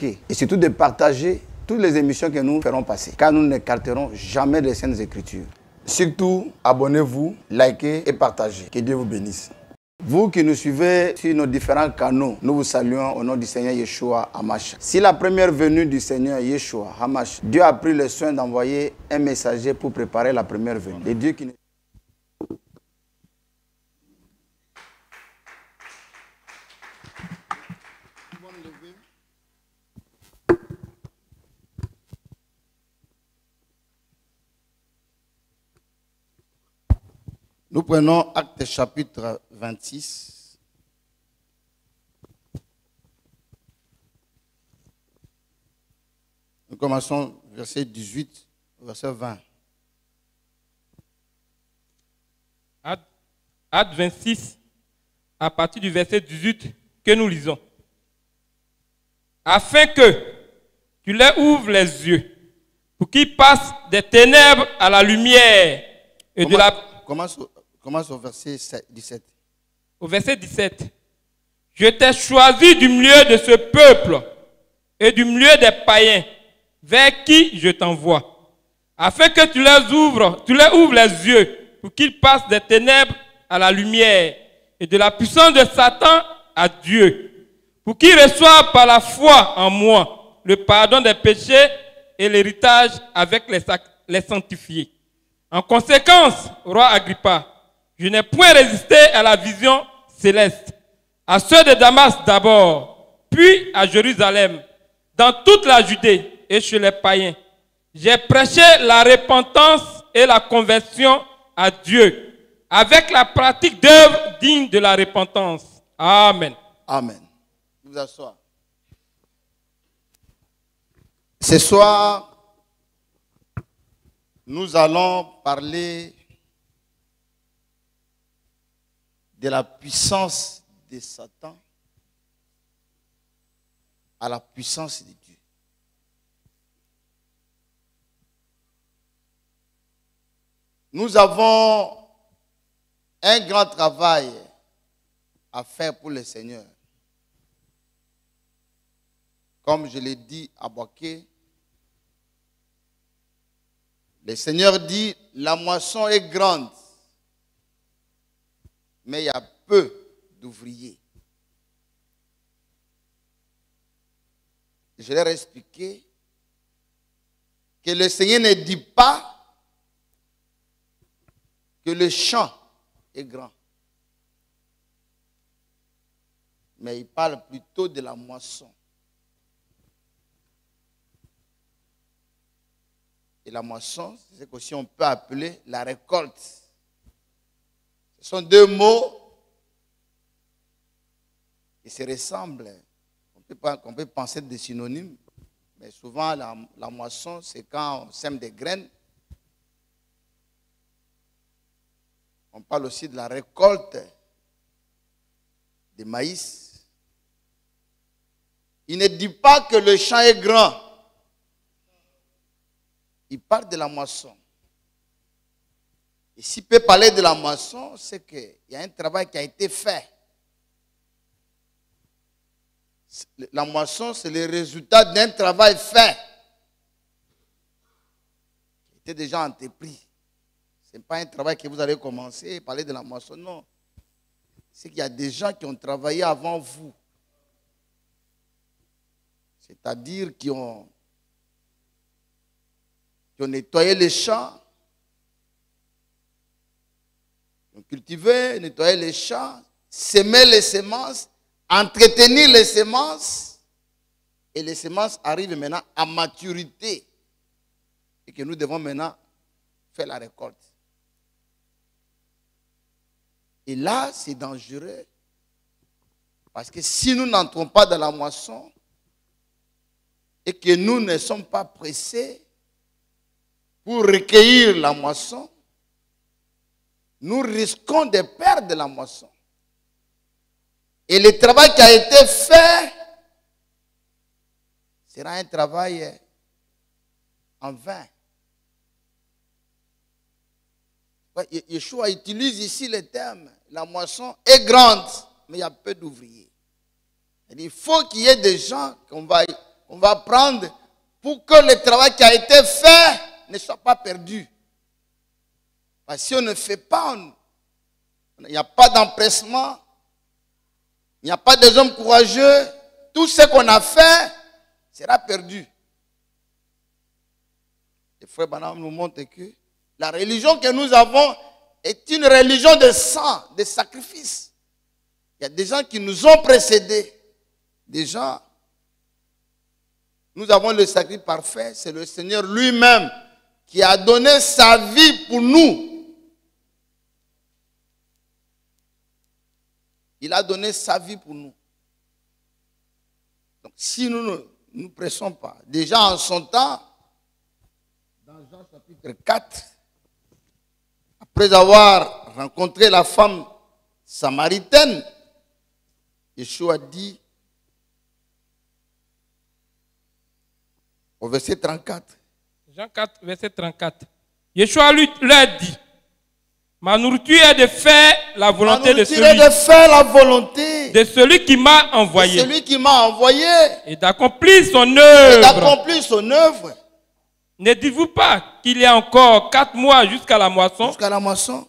Et surtout de partager toutes les émissions que nous ferons passer, car nous n'écarterons jamais les Saintes Écritures. Surtout, abonnez-vous, likez et partagez. Que Dieu vous bénisse. Vous qui nous suivez sur nos différents canaux, nous vous saluons au nom du Seigneur Yeshua Hamash. Si la première venue du Seigneur Yeshua Hamash, Dieu a pris le soin d'envoyer un messager pour préparer la première venue. Les dieux qui... Nous prenons Actes chapitre 26. Nous commençons verset 18, verset 20. Actes 26, à partir du verset 18 que nous lisons. Afin que tu leur ouvres les yeux, pour qu'ils passent des ténèbres à la lumière et de la... Commence au verset 17. Au verset 17. Je t'ai choisi du milieu de ce peuple et du milieu des païens vers qui je t'envoie, afin que tu leur ouvres les yeux pour qu'ils passent des ténèbres à la lumière et de la puissance de Satan à Dieu, pour qu'ils reçoivent par la foi en moi le pardon des péchés et l'héritage avec les sanctifiés. En conséquence, roi Agrippa, je n'ai point résisté à la vision céleste, à ceux de Damas d'abord, puis à Jérusalem, dans toute la Judée et chez les païens. J'ai prêché la repentance et la conversion à Dieu, avec la pratique d'œuvres dignes de la repentance. Amen. Amen. Vous asseoir. Ce soir, nous allons parler de la puissance de Satan à la puissance de Dieu. Nous avons un grand travail à faire pour le Seigneur. Comme je l'ai dit à Boaké, le Seigneur dit, la moisson est grande, mais il y a peu d'ouvriers. Je leur ai expliqué que le Seigneur ne dit pas que le champ est grand, mais il parle plutôt de la moisson. Et la moisson, c'est ce qu'on peut appeler la récolte. Ce sont deux mots qui se ressemblent. On peut penser des synonymes, mais souvent la moisson, c'est quand on sème des graines. On parle aussi de la récolte des maïs. Il ne dit pas que le champ est grand. Il parle de la moisson. Et s'il peut parler de la moisson, c'est qu'il y a un travail qui a été fait. La moisson, c'est le résultat d'un travail fait. Qui était déjà entrepris. Ce n'est pas un travail que vous allez commencer et parler de la moisson. Non. C'est qu'il y a des gens qui ont travaillé avant vous. C'est-à-dire qui ont nettoyé les champs, qui ont cultivé, nettoyé les champs, semé les semences, entretenir les semences, et les semences arrivent maintenant à maturité, et que nous devons maintenant faire la récolte. Et là, c'est dangereux, parce que si nous n'entrons pas dans la moisson, et que nous ne sommes pas pressés pour recueillir la moisson, nous risquons de perdre la moisson. Et le travail qui a été fait sera un travail en vain. Yeshua utilise ici le terme, la moisson est grande, mais il y a peu d'ouvriers. Il faut qu'il y ait des gens qu'on va qu'on va prendre pour que le travail qui a été fait ne soit pas perdu. Parce que si on ne fait pas, il n'y a pas d'empressement, il n'y a pas des hommes courageux, tout ce qu'on a fait sera perdu. Le frère Branham nous montre que la religion que nous avons est une religion de sang, de sacrifice. Il y a des gens qui nous ont précédés. Des gens, nous avons le sacrifice parfait, c'est le Seigneur lui-même qui a donné sa vie pour nous. Il a donné sa vie pour nous. Donc si nous ne nous pressons pas, déjà en son temps, dans Jean chapitre 4, après avoir rencontré la femme samaritaine, Yeshua dit, au verset 34. Jean 4, verset 34. Yeshua leur dit, ma nourriture est de faire la volonté de celui qui m'a envoyé. Et d'accomplir son œuvre. Ne dites-vous pas qu'il y a encore 4 mois jusqu'à la moisson?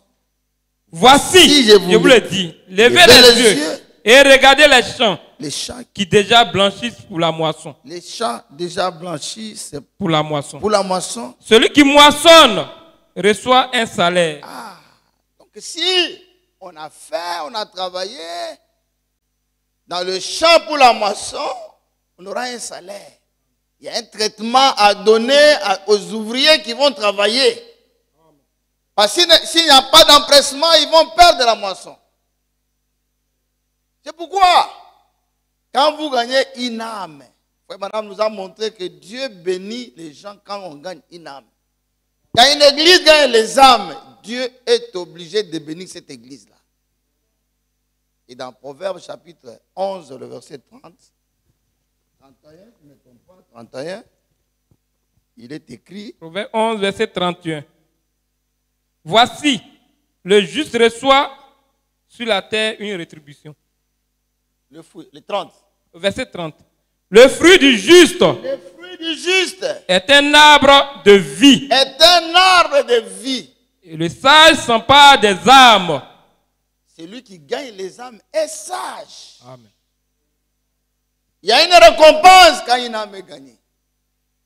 Voici, je vous le dis, levez les yeux et regardez les champs qui déjà blanchissent pour la moisson. Les champs déjà blanchissent pour la moisson. Celui qui moissonne reçoit un salaire. Donc si on a fait, on a travaillé dans le champ pour la moisson, on aura un salaire. Il y a un traitement à donner aux ouvriers qui vont travailler. Parce que s'il n'y a pas d'empressement, ils vont perdre la moisson. C'est pourquoi, quand vous gagnez une âme, Frère Branham nous a montré que Dieu bénit les gens quand on gagne une âme. Quand une église gagne les âmes, Dieu est obligé de bénir cette église-là. Et dans Proverbes chapitre 11, le verset 31, je ne me trompe pas, 31, il est écrit. Proverbe 11, verset 31. Voici, le juste reçoit sur la terre une rétribution. Le fruit, le 30. Verset 30. Le fruit du juste est un arbre de vie. Et le sage s'empare des âmes. Celui qui gagne les âmes est sage. Amen. Il y a une récompense quand une âme est gagnée.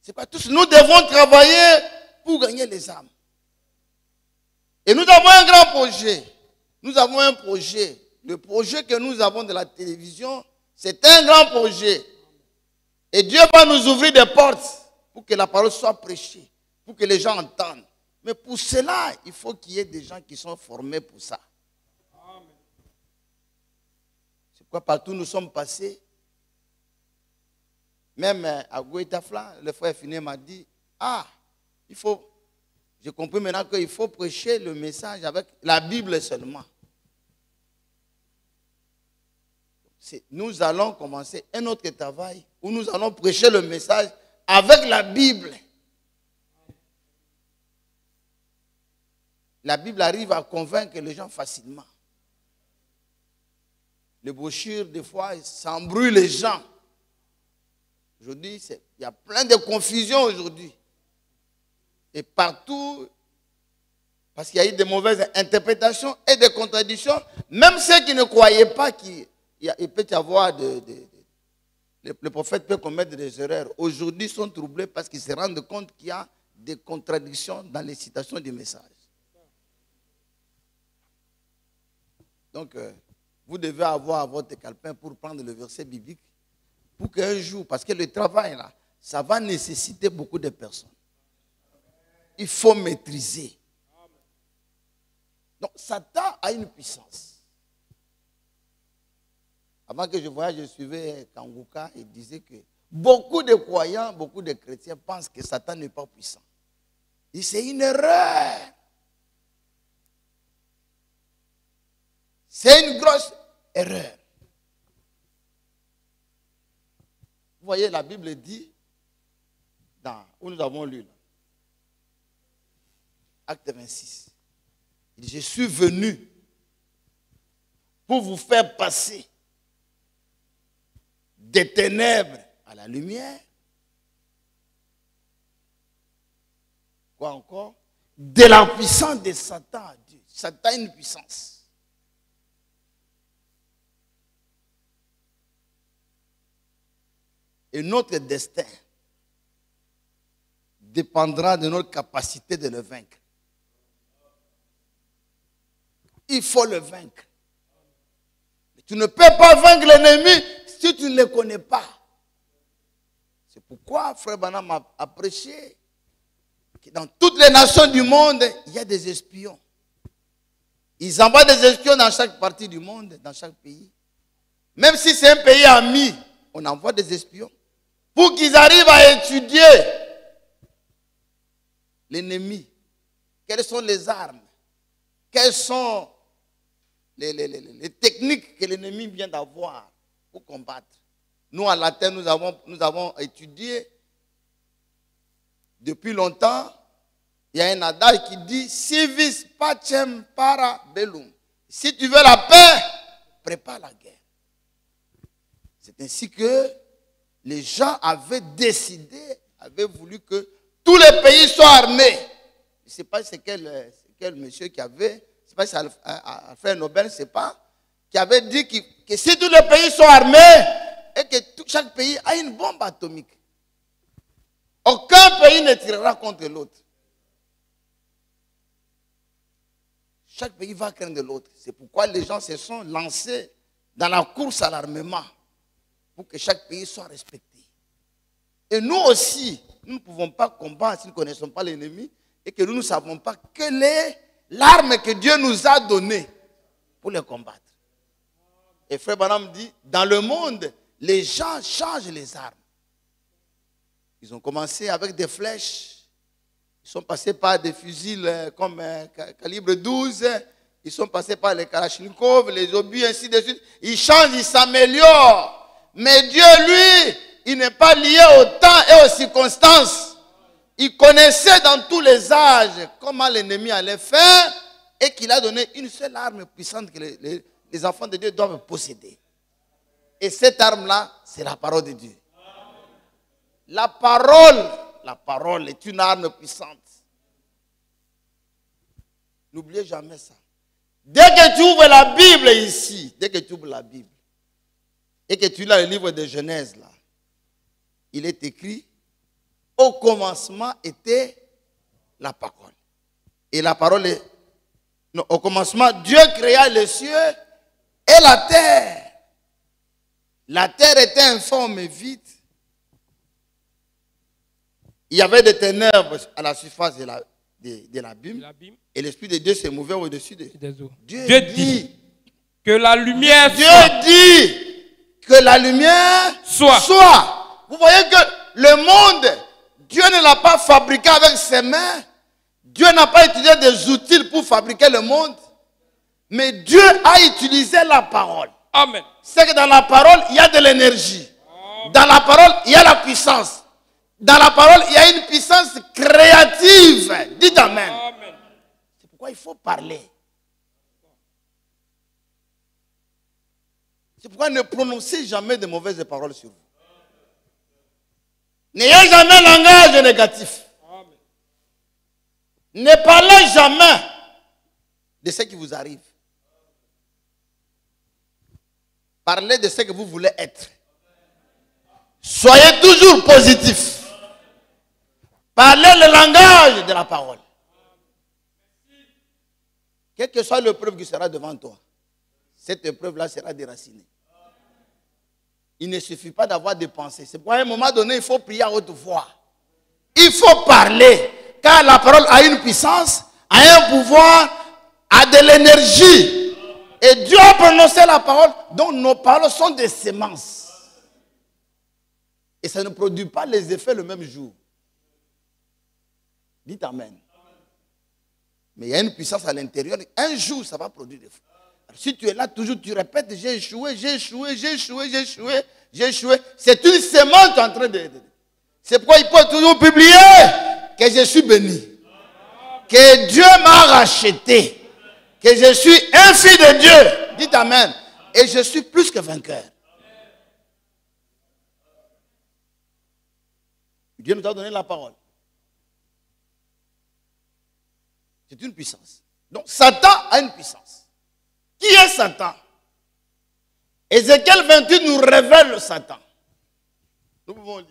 C'est pas tous. Nous devons travailler pour gagner les âmes. Et nous avons un grand projet. Nous avons un projet. Le projet que nous avons de la télévision, c'est un grand projet. Et Dieu va nous ouvrir des portes pour que la parole soit prêchée, pour que les gens entendent. Mais pour cela, il faut qu'il y ait des gens qui sont formés pour ça. C'est pourquoi partout nous sommes passés. Même à Goïtafla, le frère Finé m'a dit, j'ai compris maintenant qu'il faut prêcher le message avec la Bible seulement. Nous allons commencer un autre travail où nous allons prêcher le message avec la Bible. La Bible arrive à convaincre les gens facilement. Les brochures, des fois, ça embrouille les gens. Aujourd'hui, il y a plein de confusion aujourd'hui. Et partout, parce qu'il y a eu de mauvaises interprétations et des contradictions, même ceux qui ne croyaient pas qu'il peut y avoir le prophète peut commettre des erreurs. Aujourd'hui, ils sont troublés parce qu'ils se rendent compte qu'il y a des contradictions dans les citations du message. Donc, vous devez avoir votre calepin pour prendre le verset biblique pour qu'un jour, parce que le travail là, ça va nécessiter beaucoup de personnes. Il faut maîtriser. Donc, Satan a une puissance. Avant que je voyage, je suivais Kanguka et disait que beaucoup de croyants, beaucoup de chrétiens pensent que Satan n'est pas puissant. Et c'est une erreur. C'est une grosse erreur. Vous voyez, la Bible dit, où nous avons lu, là, Acte 26, il dit, je suis venu pour vous faire passer des ténèbres à la lumière Quoi encore? De la puissance de Satan à Dieu. Satan a une puissance. Et notre destin dépendra de notre capacité de le vaincre. Il faut le vaincre. Mais tu ne peux pas vaincre l'ennemi si tu ne le connais pas. C'est pourquoi Frère Branham a prêché que dans toutes les nations du monde, il y a des espions. Ils envoient des espions dans chaque partie du monde, dans chaque pays. Même si c'est un pays ami, on envoie des espions pour qu'ils arrivent à étudier l'ennemi. Quelles sont les armes? Quelles sont les techniques que l'ennemi vient d'avoir pour combattre? Nous, à la terre, nous avons étudié depuis longtemps. Il y a un adage qui dit « Civis pacem para bellum ». Si tu veux la paix, prépare la guerre. C'est ainsi que les gens avaient décidé, avaient voulu que tous les pays soient armés. Je ne sais pas c'est quel monsieur qui avait, je ne sais pas si c'est Alfred Nobel, je ne sais pas, qui avait dit que si tous les pays sont armés et que chaque pays a une bombe atomique, aucun pays ne tirera contre l'autre. Chaque pays va craindre l'autre. C'est pourquoi les gens se sont lancés dans la course à l'armement pour que chaque pays soit respecté. Et nous aussi, nous ne pouvons pas combattre si nous ne connaissons pas l'ennemi et que nous ne savons pas quelle est l'arme que Dieu nous a donnée pour le combattre. Et Frère Branham dit, dans le monde, les gens changent les armes. Ils ont commencé avec des flèches. Ils sont passés par des fusils comme calibre 12. Ils sont passés par les Kalachnikov, les obus, ainsi de suite. Ils changent, ils s'améliorent. Mais Dieu, lui, il n'est pas lié au temps et aux circonstances. Il connaissait dans tous les âges comment l'ennemi allait faire et qu'il a donné une seule arme puissante que les enfants de Dieu doivent posséder. Et cette arme-là, c'est la parole de Dieu. La parole est une arme puissante. N'oubliez jamais ça. Dès que tu ouvres la Bible ici, dès que tu ouvres la Bible, et que tu lis le livre de Genèse là, il est écrit, au commencement était la parole. Et la parole est, non, au commencement, Dieu créa les cieux et la terre. La terre était informe et vide. Il y avait des ténèbres à la surface de l'abîme. Et l'Esprit de Dieu s'est mouvait au-dessus des eaux. Dieu dit que la lumière Dieu dit que la lumière soit. Vous voyez que le monde, Dieu ne l'a pas fabriqué avec ses mains. Dieu n'a pas utilisé des outils pour fabriquer le monde. Mais Dieu a utilisé la parole. Amen. C'est que dans la parole, il y a de l'énergie. Dans la parole, il y a la puissance. Dans la parole, il y a une puissance créative. Dites Amen. Amen. C'est pourquoi il faut parler. C'est pourquoi ne prononcez jamais de mauvaises paroles sur vous. N'ayez jamais un langage négatif. Amen. Ne parlez jamais de ce qui vous arrive. Parlez de ce que vous voulez être. Soyez toujours positif. Parlez le langage de la parole. Quelle que soit l'épreuve qui sera devant toi, cette épreuve-là sera déracinée. Il ne suffit pas d'avoir des pensées. C'est pourquoi à un moment donné, il faut prier à haute voix. Il faut parler. Car la parole a une puissance, a un pouvoir, a de l'énergie. Et Dieu a prononcé la parole, donc nos paroles sont des semences. Et ça ne produit pas les effets le même jour. Dites Amen. Mais il y a une puissance à l'intérieur. Un jour, ça va produire des fruits. Si tu es là, toujours tu répètes, j'ai échoué, j'ai échoué, j'ai échoué, j'ai échoué, j'ai échoué. C'est une semence en train de... C'est pourquoi il peut toujours publier que je suis béni. Que Dieu m'a racheté. Que je suis un fils de Dieu. Dites Amen. Et je suis plus que vainqueur. Dieu nous a donné la parole. C'est une puissance. Donc Satan a une puissance. Qui est Satan? Ézéchiel 28 nous révèle le Satan. Nous pouvons lire.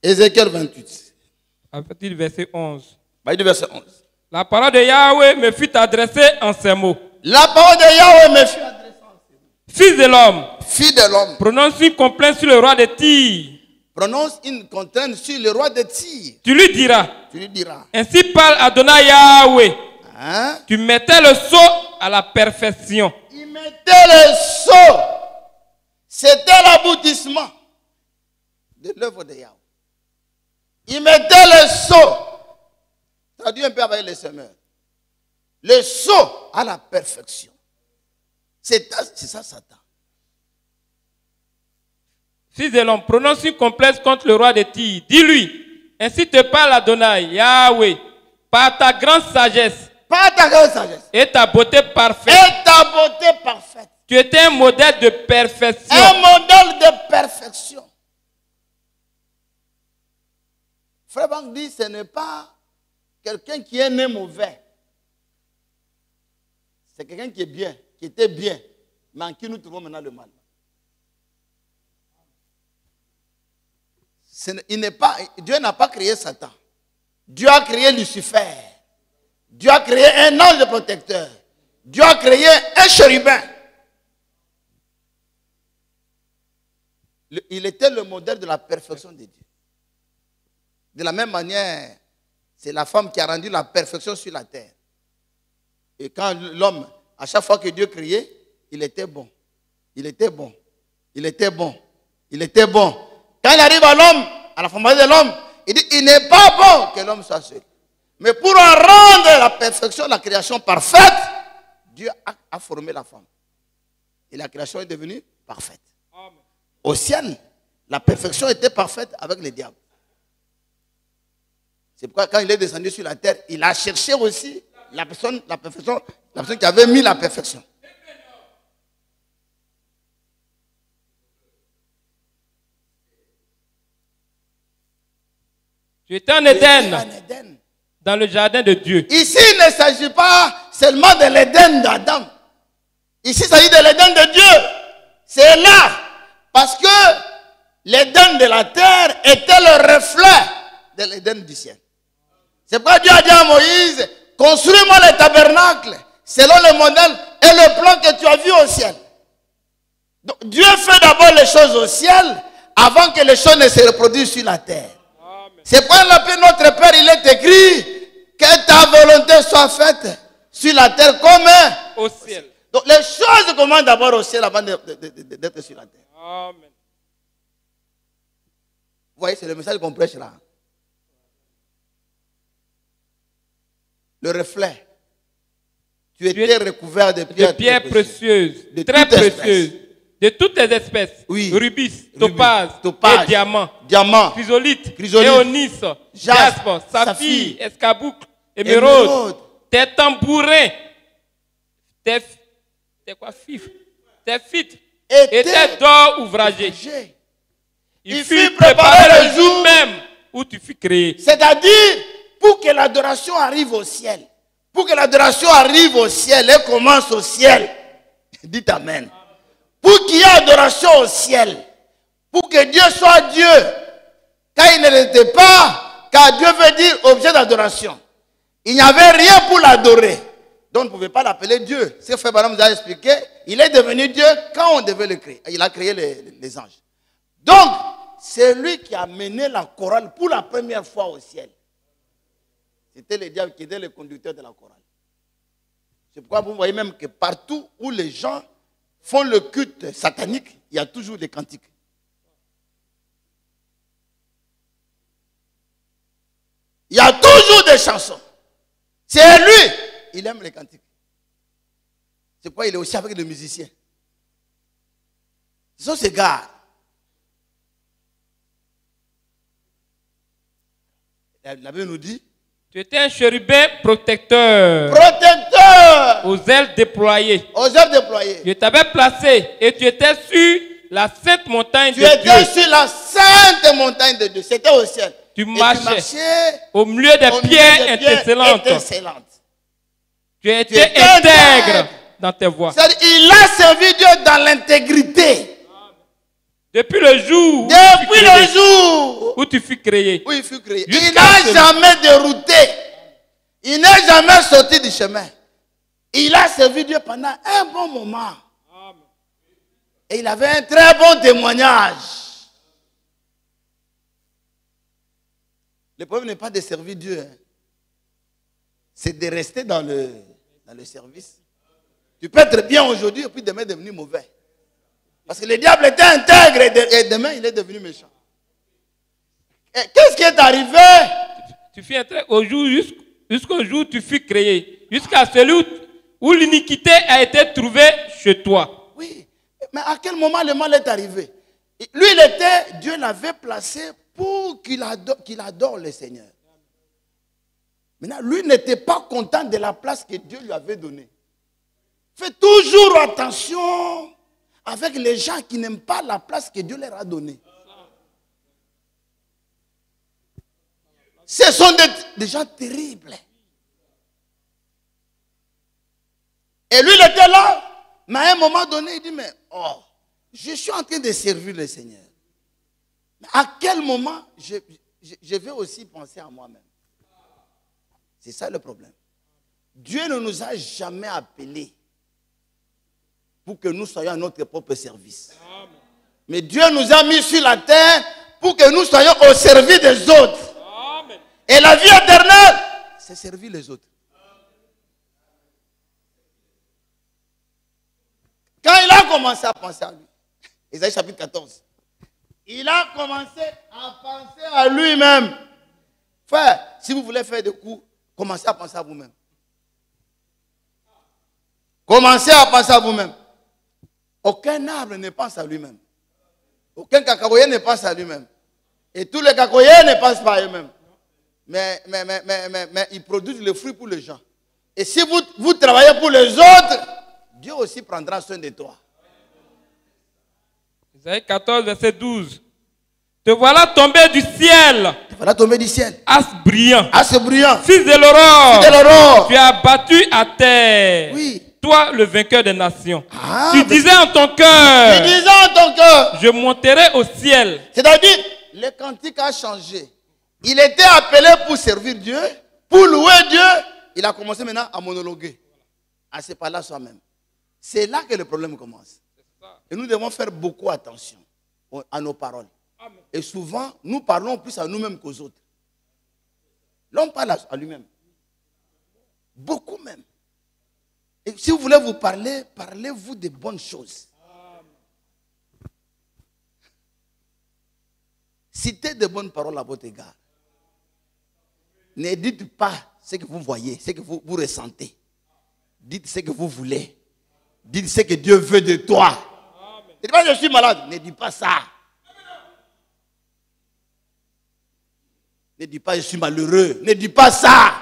Ézéchiel 28. À partir du verset 11. Verset 11. La parole de Yahweh me fut adressée en ces mots. La parole de Yahweh me fut adressée en ces mots. Fils de l'homme. Fils de l'homme. Prononce une complainte sur le roi de Tyr. Prononce une contrainte sur le roi de Tyr. Tu lui diras. Tu lui diras. Ainsi parle Adonai Yahweh. Hein? Tu mettais le sceau à la perfection. Il mettait le sceau. C'était l'aboutissement de l'œuvre de Yahweh. Il mettait le sceau. Traduit un peu avec les semeurs. Le sceau à la perfection. C'est ça Satan. Fils de l'homme, prononce une complainte contre le roi de Tyr. Dis-lui, ainsi te parle Adonai Yahweh, par ta grande sagesse. Par ta grande sagesse. Et ta beauté parfaite. Et ta beauté parfaite. Tu étais un modèle de perfection. Un modèle de perfection. Frère Bank dit, ce n'est pas quelqu'un qui est né mauvais. C'est quelqu'un qui est bien, qui était bien, mais en qui nous trouvons maintenant le mal. Dieu n'a pas créé Satan. Dieu a créé Lucifer. Dieu a créé un ange protecteur. Dieu a créé un chérubin. Il était le modèle de la perfection de Dieu. De la même manière, c'est la femme qui a rendu la perfection sur la terre. Et quand l'homme, à chaque fois que Dieu criait, il était bon. Il était bon. Il était bon. Il était bon. Quand il arrive à l'homme, à la formation de l'homme, il dit, il n'est pas bon que l'homme soit seul. Mais pour rendre la perfection, la création parfaite, Dieu a formé la femme. Et la création est devenue parfaite. Amen. Au ciel, la perfection était parfaite avec le diable. C'est pourquoi quand il est descendu sur la terre, il a cherché aussi la personne qui avait mis la perfection. Tu étais en Éden, dans le jardin de Dieu. Ici, il ne s'agit pas seulement de l'Éden d'Adam. Ici, il s'agit de l'Éden de Dieu. C'est là. Parce que l'Éden de la terre était le reflet de l'Éden du ciel. C'est pourquoi Dieu a dit à Moïse, construis-moi le tabernacle selon le modèle et le plan que tu as vu au ciel. Donc, Dieu fait d'abord les choses au ciel avant que les choses ne se reproduisent sur la terre. C'est pourquoi notre Père, il est écrit que ta volonté soit faite sur la terre comme au ciel. Donc les choses commencent d'abord au ciel avant d'être sur la terre. Amen. Vous voyez, c'est le message qu'on prêche là. Le reflet. Tu étais recouvert de pierres précieuses, très précieuses. De toutes les espèces, oui. Rubis, topaz, et diamant, chrysolite, éonis, jaspe, saphir, escarboucle, émeraude, tes tambourins, tes fitres étaient d'or ouvragé. Il fut préparé le jour même où tu fus créé. C'est-à-dire, pour que l'adoration arrive au ciel, pour que l'adoration arrive au ciel et commence au ciel, dites Amen. Pour qu'il y ait adoration au ciel, pour que Dieu soit Dieu, quand il ne l'était pas, car Dieu veut dire objet d'adoration. Il n'y avait rien pour l'adorer. Donc on ne pouvait pas l'appeler Dieu. Ce que Frère Branham nous a expliqué, il est devenu Dieu quand on devait le créer. Il a créé les anges. Donc, c'est lui qui a mené la chorale pour la première fois au ciel. C'était le diable qui était le conducteur de la chorale. C'est pourquoi vous voyez même que partout où les gens font le culte satanique, il y a toujours des cantiques. Il y a toujours des chansons. C'est lui, il aime les cantiques. C'est pourquoi il est aussi avec les musiciens. Ce sont ces gars. La Bible nous dit, tu étais un chérubin protecteur. Protecteur. Aux ailes déployées. Aux ailes déployées. Je t'avais placé et tu étais sur la sainte montagne de Tu étais Dieu. sur la sainte montagne de Dieu. C'était au ciel. Tu Et marchais au milieu des au milieu pierres des pierres étincelantes. étincelantes. Tu Tu étais étais intègre dans tes voies. C'est-à-dire, il a servi Dieu dans l'intégrité. Depuis le jour Depuis le jour où tu fus créé. où il fut créé. Il Jusqu'à n'a ce- jamais dérouté. Il n'est jamais sorti du chemin. Il a servi Dieu pendant un bon moment. Et il avait un très bon témoignage. Le problème n'est pas de servir Dieu. Hein. C'est de rester dans le service. Tu peux être bien aujourd'hui et puis demain devenir mauvais. Parce que le diable était intègre et demain il est devenu méchant. Qu'est-ce qui est arrivé? Tu fus intègre au jour jusqu'au jour où tu fus créé. Jusqu'à celui où l'iniquité a été trouvée chez toi. Oui. Mais à quel moment le mal est arrivé? Lui, Dieu l'avait placé pour qu'il adore le Seigneur. Maintenant, lui n'était pas content de la place que Dieu lui avait donnée. Fais toujours attention avec les gens qui n'aiment pas la place que Dieu leur a donnée. Ce sont des gens terribles. Et lui, il était là. Mais à un moment donné, il dit, mais je suis en train de servir le Seigneur. Mais à quel moment je vais aussi penser à moi-même? C'est ça le problème. Dieu ne nous a jamais appelés pour que nous soyons à notre propre service. Amen. Mais Dieu nous a mis sur la terre pour que nous soyons au service des autres. Amen. Et la vie éternelle, c'est servir les autres. Quand il a commencé à penser à lui, Ésaïe chapitre 14, il a commencé à penser à lui-même. Frère, si vous voulez faire des coups, commencez à penser à vous-même. Commencez à penser à vous-même. Aucun arbre ne pense à lui-même. Aucun cacaoyer ne pense à lui-même. Et tous les cacaoyers ne pensent pas à eux-mêmes. Mais ils produisent le fruit pour les gens. Et si vous travaillez pour les autres, Dieu aussi prendra soin de toi. Isaïe 14, verset 12. Te voilà tombé du ciel. Te voilà tombé du ciel. As brillant. As brillant. Fils de l'aurore. Fils de l'aurore. Tu as battu à terre. Oui. Toi, le vainqueur des nations. Ah, tu disais en ton cœur. Tu disais en ton cœur. Je monterai au ciel. C'est-à-dire, le cantique a changé. Il était appelé pour servir Dieu, pour louer Dieu. Il a commencé maintenant à monologuer, à se parler à soi-même. C'est là que le problème commence. Et nous devons faire beaucoup attention à nos paroles. Et souvent, nous parlons plus à nous-mêmes qu'aux autres. L'homme parle à lui-même. Beaucoup même. Et si vous voulez vous parler, parlez-vous de bonnes choses. Citez de bonnes paroles à votre égard. Ne dites pas ce que vous voyez, ce que vous ressentez. Dites ce que vous voulez. Dites ce que Dieu veut de toi. Ne dites pas je suis malade. Ne dis pas ça. Ne dis pas je suis malheureux. Ne dis pas ça.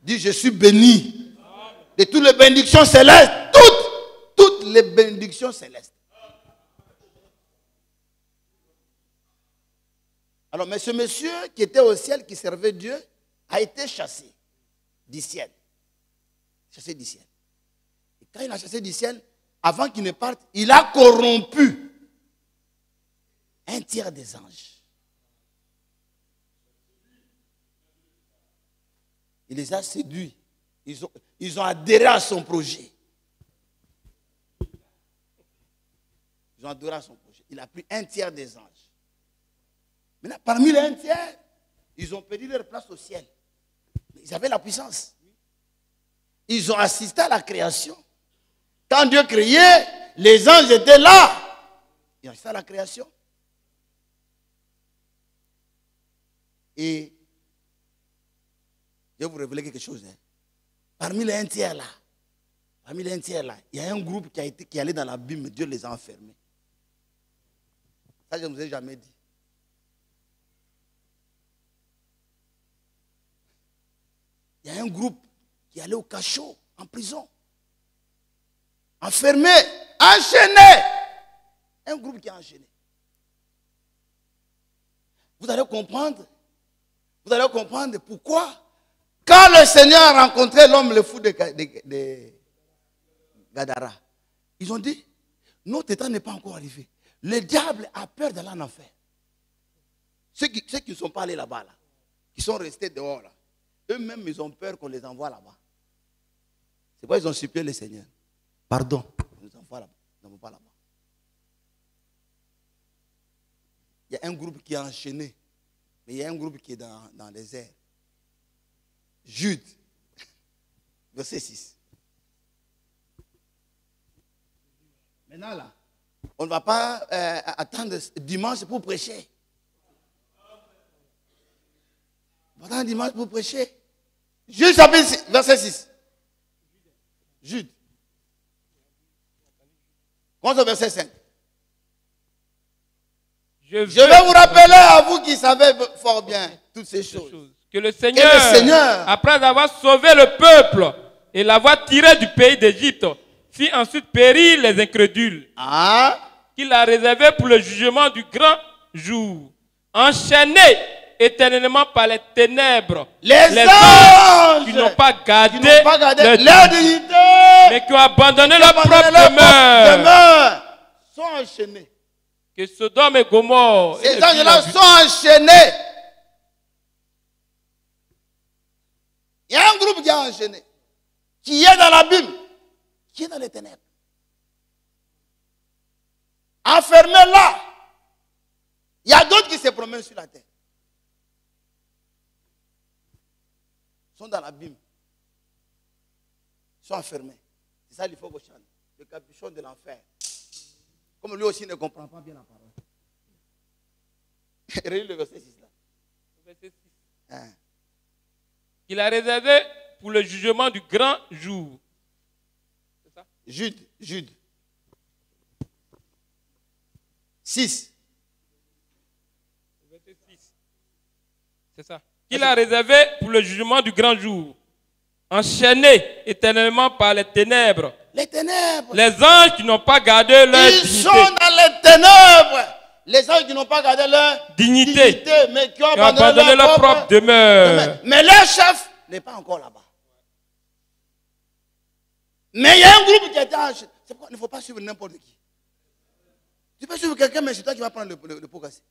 Dis je suis béni. De toutes les bénédictions célestes. Toutes les bénédictions célestes. Alors, mais ce monsieur qui était au ciel, qui servait Dieu, a été chassé du ciel. Chassé du ciel. Et quand il a chassé du ciel, avant qu'il ne parte, il a corrompu un tiers des anges. Il les a séduits. Ils ont adhéré à son projet. Ils ont adhéré à son projet. Il a pris un tiers des anges. Maintenant, parmi les un tiers, ils ont perdu leur place au ciel. Mais ils avaient la puissance. Ils ont assisté à la création. Quand Dieu créait, les anges étaient là. Ils ont assisté à la création. Et je vais vous révéler quelque chose. Hein. Parmi les un tiers là, il y a un groupe qui est allé dans l'abîme, Dieu les a enfermés. Ça, je ne vous ai jamais dit. Il y a un groupe qui est allé au cachot, en prison. Enfermé, enchaîné. Un groupe qui est enchaîné. Vous allez comprendre. Vous allez comprendre pourquoi. Quand le Seigneur a rencontré l'homme le fou de Gadara, ils ont dit, notre état n'est pas encore arrivé. Le diable a peur d'aller en enfer. Ceux qui ne sont pas allés là-bas, là, qui sont restés dehors, là, eux-mêmes, ils ont peur qu'on les envoie là-bas. C'est pourquoi ils ont supplié le Seigneur. Pardon, on nous envoie là-bas. On n'envoie pas là-bas. Il y a un groupe qui est enchaîné, mais il y a un groupe qui est dans les airs. Jude, verset 6. Maintenant là, on ne va pas attendre dimanche pour prêcher. On va attendre dimanche pour prêcher. Jude chapitre 6, verset 6. Jude. Commence au verset 5. Je vais vous rappeler à vous qui savez fort bien toutes ces choses. Que le Seigneur, après avoir sauvé le peuple et l'avoir tiré du pays d'Égypte, fit ensuite périr les incrédules, qu'il a réservé pour le jugement du grand jour, enchaînés éternellement par les ténèbres, les anges qui n'ont pas gardé leur dignité, mais qui ont abandonné leur propre demeure, sont enchaînés. Que Sodome et Gomorrhe, ces anges-là sont enchaînés. Il y a un groupe qui est enchaîné, qui est dans l'abîme, qui est dans les ténèbres. Enfermé là. Il y a d'autres qui se promènent sur la terre. Ils sont dans l'abîme. Ils sont enfermés. C'est ça qu'il faut qu'on chante. Le capuchon de l'enfer. Comme lui aussi ne comprend pas bien la parole. Relis le verset 6 là. Verset 6. Hein. Il a réservé pour le jugement du grand jour. C'est ça? Jude. 6. Verset 6. C'est ça. Il a réservé pour le jugement du grand jour, enchaînés éternellement par les ténèbres. Les ténèbres. Les anges qui n'ont pas gardé leur dignité. Ils sont dans les ténèbres. Les anges qui n'ont pas gardé leur dignité, mais qui ont abandonné leur propre demeure. Mais leur chef n'est pas encore là-bas. Mais il y a un groupe qui était enchaîné. C'est pourquoi il ne faut pas suivre n'importe qui. Tu peux suivre quelqu'un, mais c'est toi qui vas prendre le pot cassé.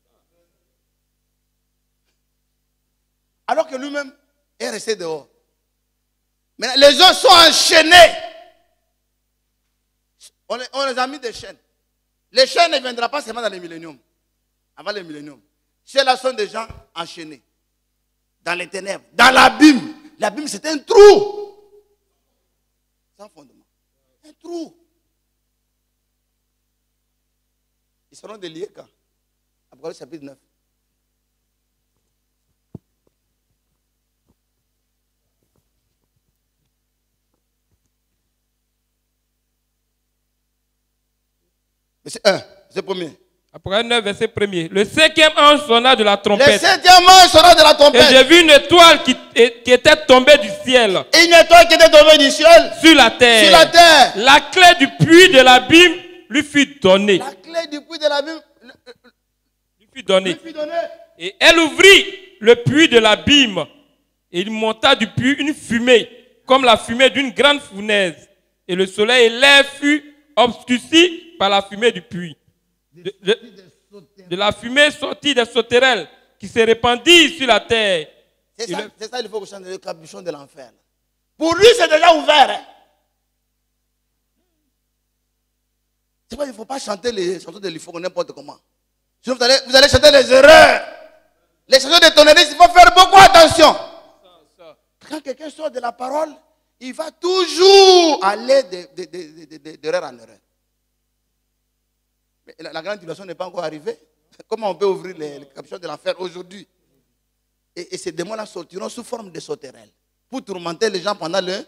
Alors que lui-même est resté dehors. Mais les autres sont enchaînés. On les a mis des chaînes. Les chaînes ne viendront pas seulement dans les milléniums. Avant les milléniums. Ceux-là sont des gens enchaînés. Dans les ténèbres. Dans l'abîme. L'abîme, c'est un trou. Sans fondement. Un trou. Ils seront déliés quand? Apocalypse chapitre 9. Verset 1, verset 1er. Apocalypse 9, verset 1er. Le cinquième ange sonna de la trompette. Le cinquième ange sonna de la trompette. Et j'ai vu une étoile qui était tombée du ciel. Une étoile qui était tombée du ciel. Sur la terre. Sur la terre. La clé du puits de l'abîme lui fut donnée. La clé du puits de l'abîme lui fut donnée. Et elle ouvrit le puits de l'abîme. Et il monta du puits une fumée, comme la fumée d'une grande fournaise. Et le soleil et l'air furent obscurcis par la fumée du puits. De la fumée sortie des sauterelles qui se répandit sur la terre. C'est ça, il faut que je chante le capuchon de l'enfer. Pour lui, c'est déjà ouvert. Hein? C'est pas, il ne faut pas chanter les chansons de l'IFO n'importe comment. Sinon, vous allez chanter les erreurs. Les chansons de tonneristes, il faut faire beaucoup attention. Quand quelqu'un sort de la parole, il va toujours aller d'erreur en erreur. Mais la grande tribulation n'est pas encore arrivée. Comment on peut ouvrir les capuchons de l'enfer aujourd'hui? Et ces démons-là sortiront sous forme de sauterelles pour tourmenter les gens pendant la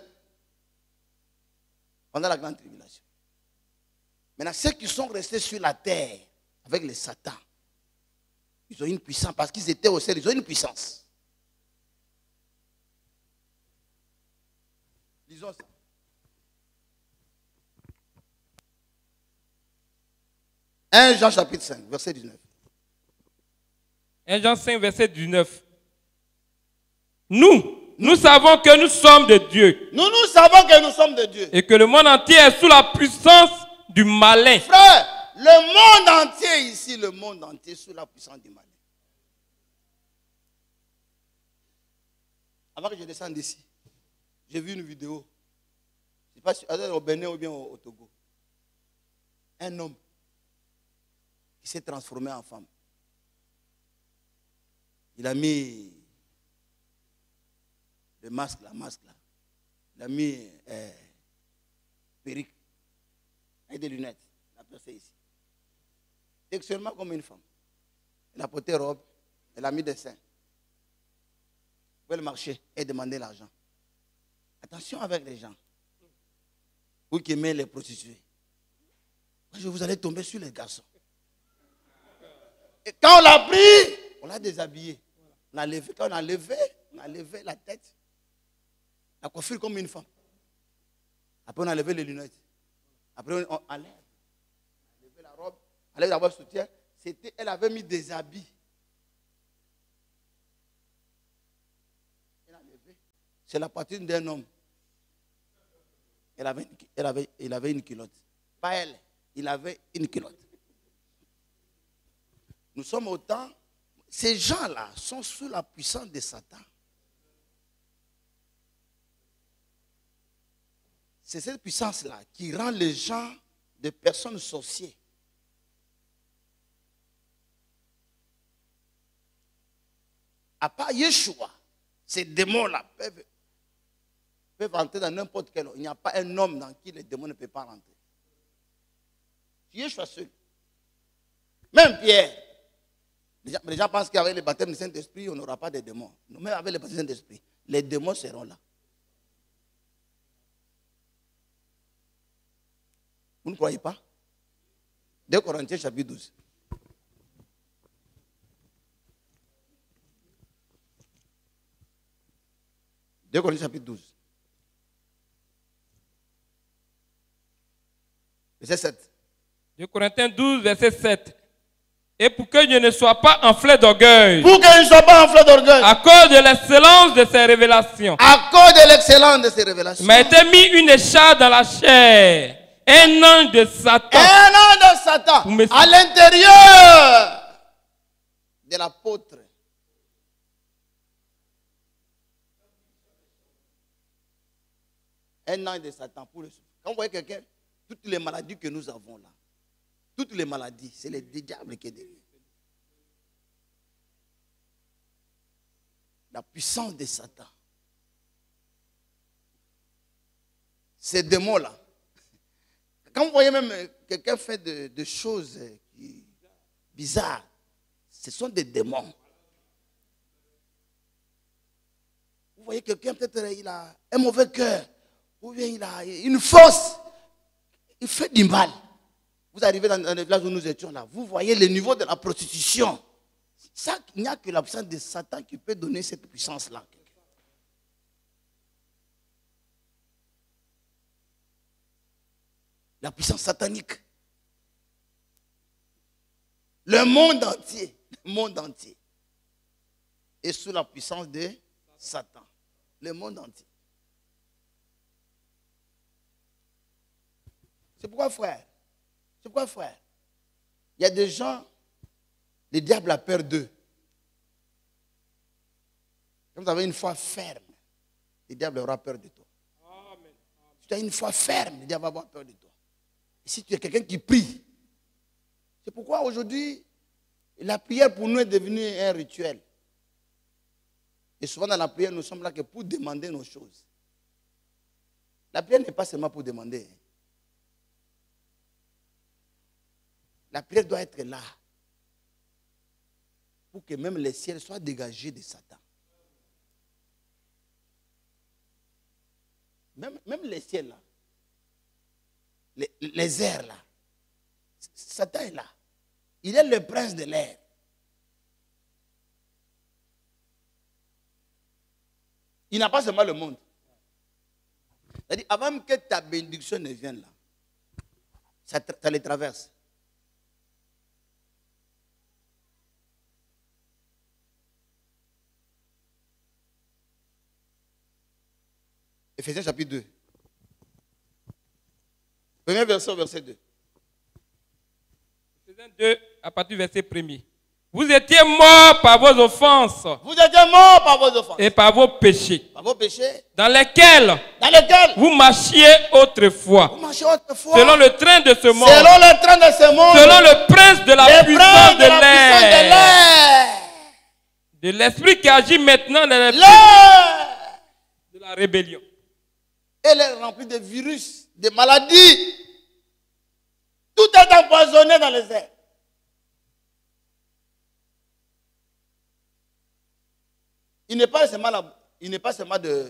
grande tribulation. Maintenant, ceux qui sont restés sur la terre avec les satans, ils ont une puissance parce qu'ils étaient au ciel, ils ont une puissance. Lisons ça. 1 Jean chapitre 5, verset 19. 1 Jean 5, verset 19. Nous savons que nous sommes de Dieu. Nous savons que nous sommes de Dieu. Et que le monde entier est sous la puissance du malin. Frère, le monde entier ici, le monde entier est sous la puissance du malin. Avant que je descende d'ici, j'ai vu une vidéo. Je ne sais pas si c'est au Bénin ou bien au Togo. Un homme qui s'est transformé en femme. Il a mis le masque là. Il a mis perruque avec des lunettes. Il a percé ici. Sexuellement comme une femme. Elle a porté robe, elle a mis des seins. Vous pouvez marcher et demander l'argent. Attention avec les gens. Vous qui aimez les prostituées. Vous allez tomber sur les garçons. Et quand on l'a pris, on l'a déshabillé. On a levé, quand on a levé la tête. La coiffure comme une femme. Après, on a levé les lunettes. Après, on enlève. On a levé la robe. On enlève la robe soutien. Elle avait mis des habits. Elle a levé. C'est la poitrine d'un homme. Il avait une culotte. Pas elle. Il avait une culotte. Nous sommes au temps. Ces gens-là sont sous la puissance de Satan. C'est cette puissance-là qui rend les gens des personnes sorcières. À part Yeshua, ces démons-là peuvent entrer dans n'importe quel homme. Il n'y a pas un homme dans qui les démons ne peuvent pas rentrer. Yeshua seul. Même Pierre. Les gens pensent qu'avec le baptême du Saint-Esprit, on n'aura pas de démons. Non, même avec le baptême du Saint-Esprit, les démons seront là. Vous ne croyez pas? 2 Corinthiens chapitre 12. Deux Corinthiens chapitre 12. Verset 7. 2 Corinthiens 12, verset 7. Et pour que je ne sois pas enflé d'orgueil. Pour que je ne sois pas enflé d'orgueil. À cause de l'excellence de ses révélations. À cause de l'excellence de ses révélations. Il m'a été mis une écharpe dans la chair. Un ange de Satan. Un ange de Satan. À l'intérieur de l'apôtre. Un ange de Satan pour le. Quand vous voyez quelqu'un, toutes les maladies que nous avons là, toutes les maladies, c'est le diable qui est derrière. La puissance de Satan. Ces démons-là. Quand vous voyez même quelqu'un fait de choses bizarres, ce sont des démons. Vous voyez quelqu'un, peut-être il a un mauvais cœur, ou bien il a une force, il fait du mal. Vous arrivez dans le village où nous étions là, vous voyez le niveau de la prostitution. Ça, il n'y a que la puissance de Satan qui peut donner cette puissance-là. La puissance satanique. Le monde entier est sous la puissance de Satan. Le monde entier. C'est pourquoi, frère, il y a des gens, le diable a peur d'eux. Quand vous avez une foi ferme, le diable aura peur de toi. Amen. Si tu as une foi ferme, le diable va avoir peur de toi. Et si tu es quelqu'un qui prie, c'est pourquoi aujourd'hui, la prière pour nous est devenue un rituel. Et souvent dans la prière, nous sommes là que pour demander nos choses. La prière n'est pas seulement pour demander. La prière doit être là. Pour que même les ciels soient dégagés de Satan. Même les ciels là. Les airs là. Satan est là. Il est le prince de l'air. Il n'a pas seulement le monde. C'est-à-dire, avant que ta bénédiction ne vienne là, ça les traverse. Éphésiens chapitre 2. Premier verset au verset 2. Éphésiens 2, à partir du verset 1er. Vous étiez morts par vos offenses Vous étiez morts par vos offenses. et par vos péchés, Par vos péchés. dans lesquels vous marchiez autrefois, Vous marchez autrefois. selon le train de ce monde, Selon le train de ce monde. selon le prince de la les puissance princes de la puissance l'air, de l'esprit qui agit maintenant dans l'esprit l'air. de la rébellion. Elle est remplie de virus, de maladies. Tout est empoisonné dans les airs. Il n'est pas seulement de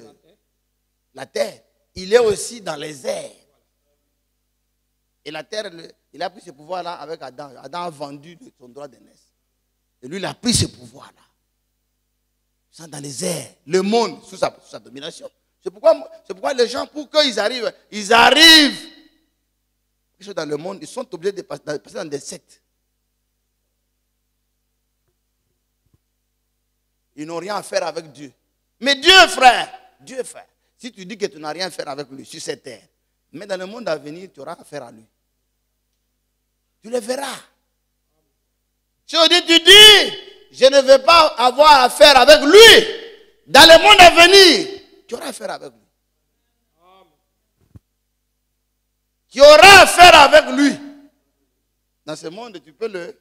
la terre, il est aussi dans les airs. Et la terre, il a pris ce pouvoir-là avec Adam. Adam a vendu son droit d'aînesse. Et lui, il a pris ce pouvoir-là. Ils sont dans les airs, le monde sous sa domination. C'est pourquoi les gens, pour qu'ils arrivent, dans le monde, ils sont obligés de passer dans des sectes. Ils n'ont rien à faire avec Dieu. Mais Dieu, frère, si tu dis que tu n'as rien à faire avec lui sur cette terre, mais dans le monde à venir, tu auras affaire à lui. Tu le verras. Si tu dis, je ne veux pas avoir affaire avec lui, dans le monde à venir, tu auras affaire avec lui. Tu auras affaire avec lui. Dans ce monde, tu peux le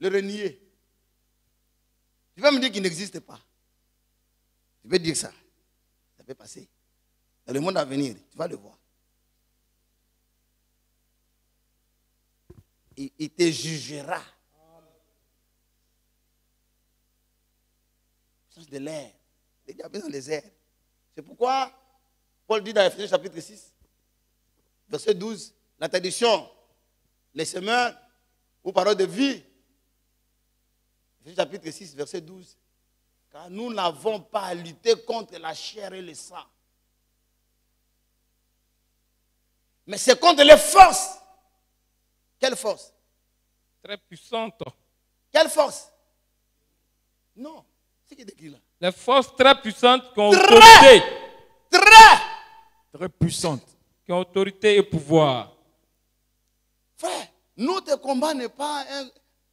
renier. Tu vas me dire qu'il n'existe pas. Tu peux dire ça. Ça peut passer. Dans le monde à venir, tu vas le voir. Il te jugera. Sens de l'air. Les diables dans les airs. C'est pourquoi Paul dit dans Éphésiens chapitre 6, verset 12, la tradition, les semeurs ou paroles de vie. Éphésiens chapitre 6, verset 12. Car nous n'avons pas à lutter contre la chair et le sang. Mais c'est contre les forces. Quelle force? Très puissante. Quelle force? Non. C'est qui décrit là? Les forces très puissantes qui ont autorité. Très puissante. Qui ont autorité et pouvoir. Frère, notre combat n'est pas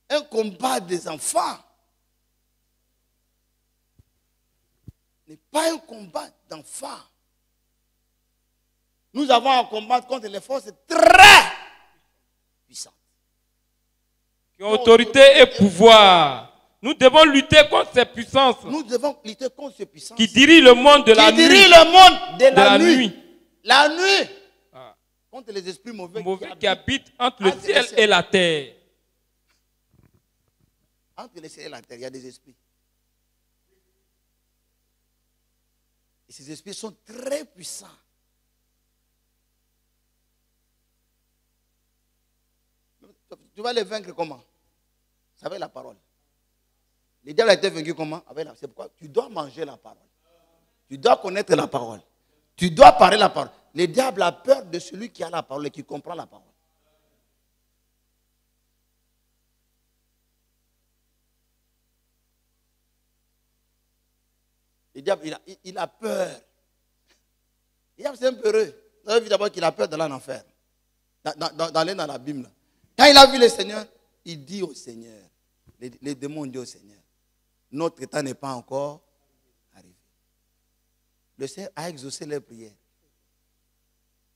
un combat des enfants. Ce n'est pas un combat d'enfants. Nous avons à combattre contre les forces très puissantes. Qui ont autorité et pouvoir. Nous devons lutter contre ces puissances. Nous devons lutter contre ces puissances. Qui dirigent le monde de la nuit. Qui dirigent le monde de la nuit. La nuit. Ah. Contre les esprits mauvais qui habitent entre le ciel et la terre. Entre le ciel et la terre, il y a des esprits. Et ces esprits sont très puissants. Tu vas les vaincre comment? C'est avec la parole. Le diable a été vaincu comment? C'est pourquoi tu dois manger la parole. Tu dois connaître la parole. Tu dois parler la parole. Le diable a peur de celui qui a la parole et qui comprend la parole. Le diable, il a peur. Le diable, c'est un peu heureux. Vous avez vu d'abord qu'il a peur d'aller en enfer. D'aller dans la Bible. Quand il a vu le Seigneur, il dit au Seigneur, les démons disent au Seigneur, notre temps n'est pas encore arrivé. Le Seigneur a exaucé leurs prières.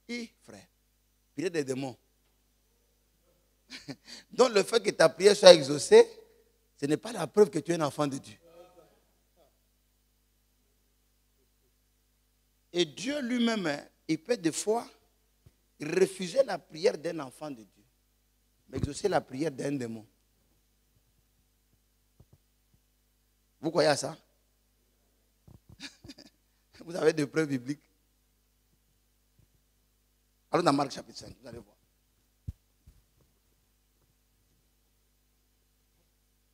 Et frère, prière des démons. Donc le fait que ta prière soit exaucée, ce n'est pas la preuve que tu es un enfant de Dieu. Et Dieu lui-même, il peut des fois refuser la prière d'un enfant de Dieu, mais exaucer la prière d'un démon. Vous croyez à ça? Vous avez des preuves bibliques? Allons dans Marc chapitre 5, vous allez voir.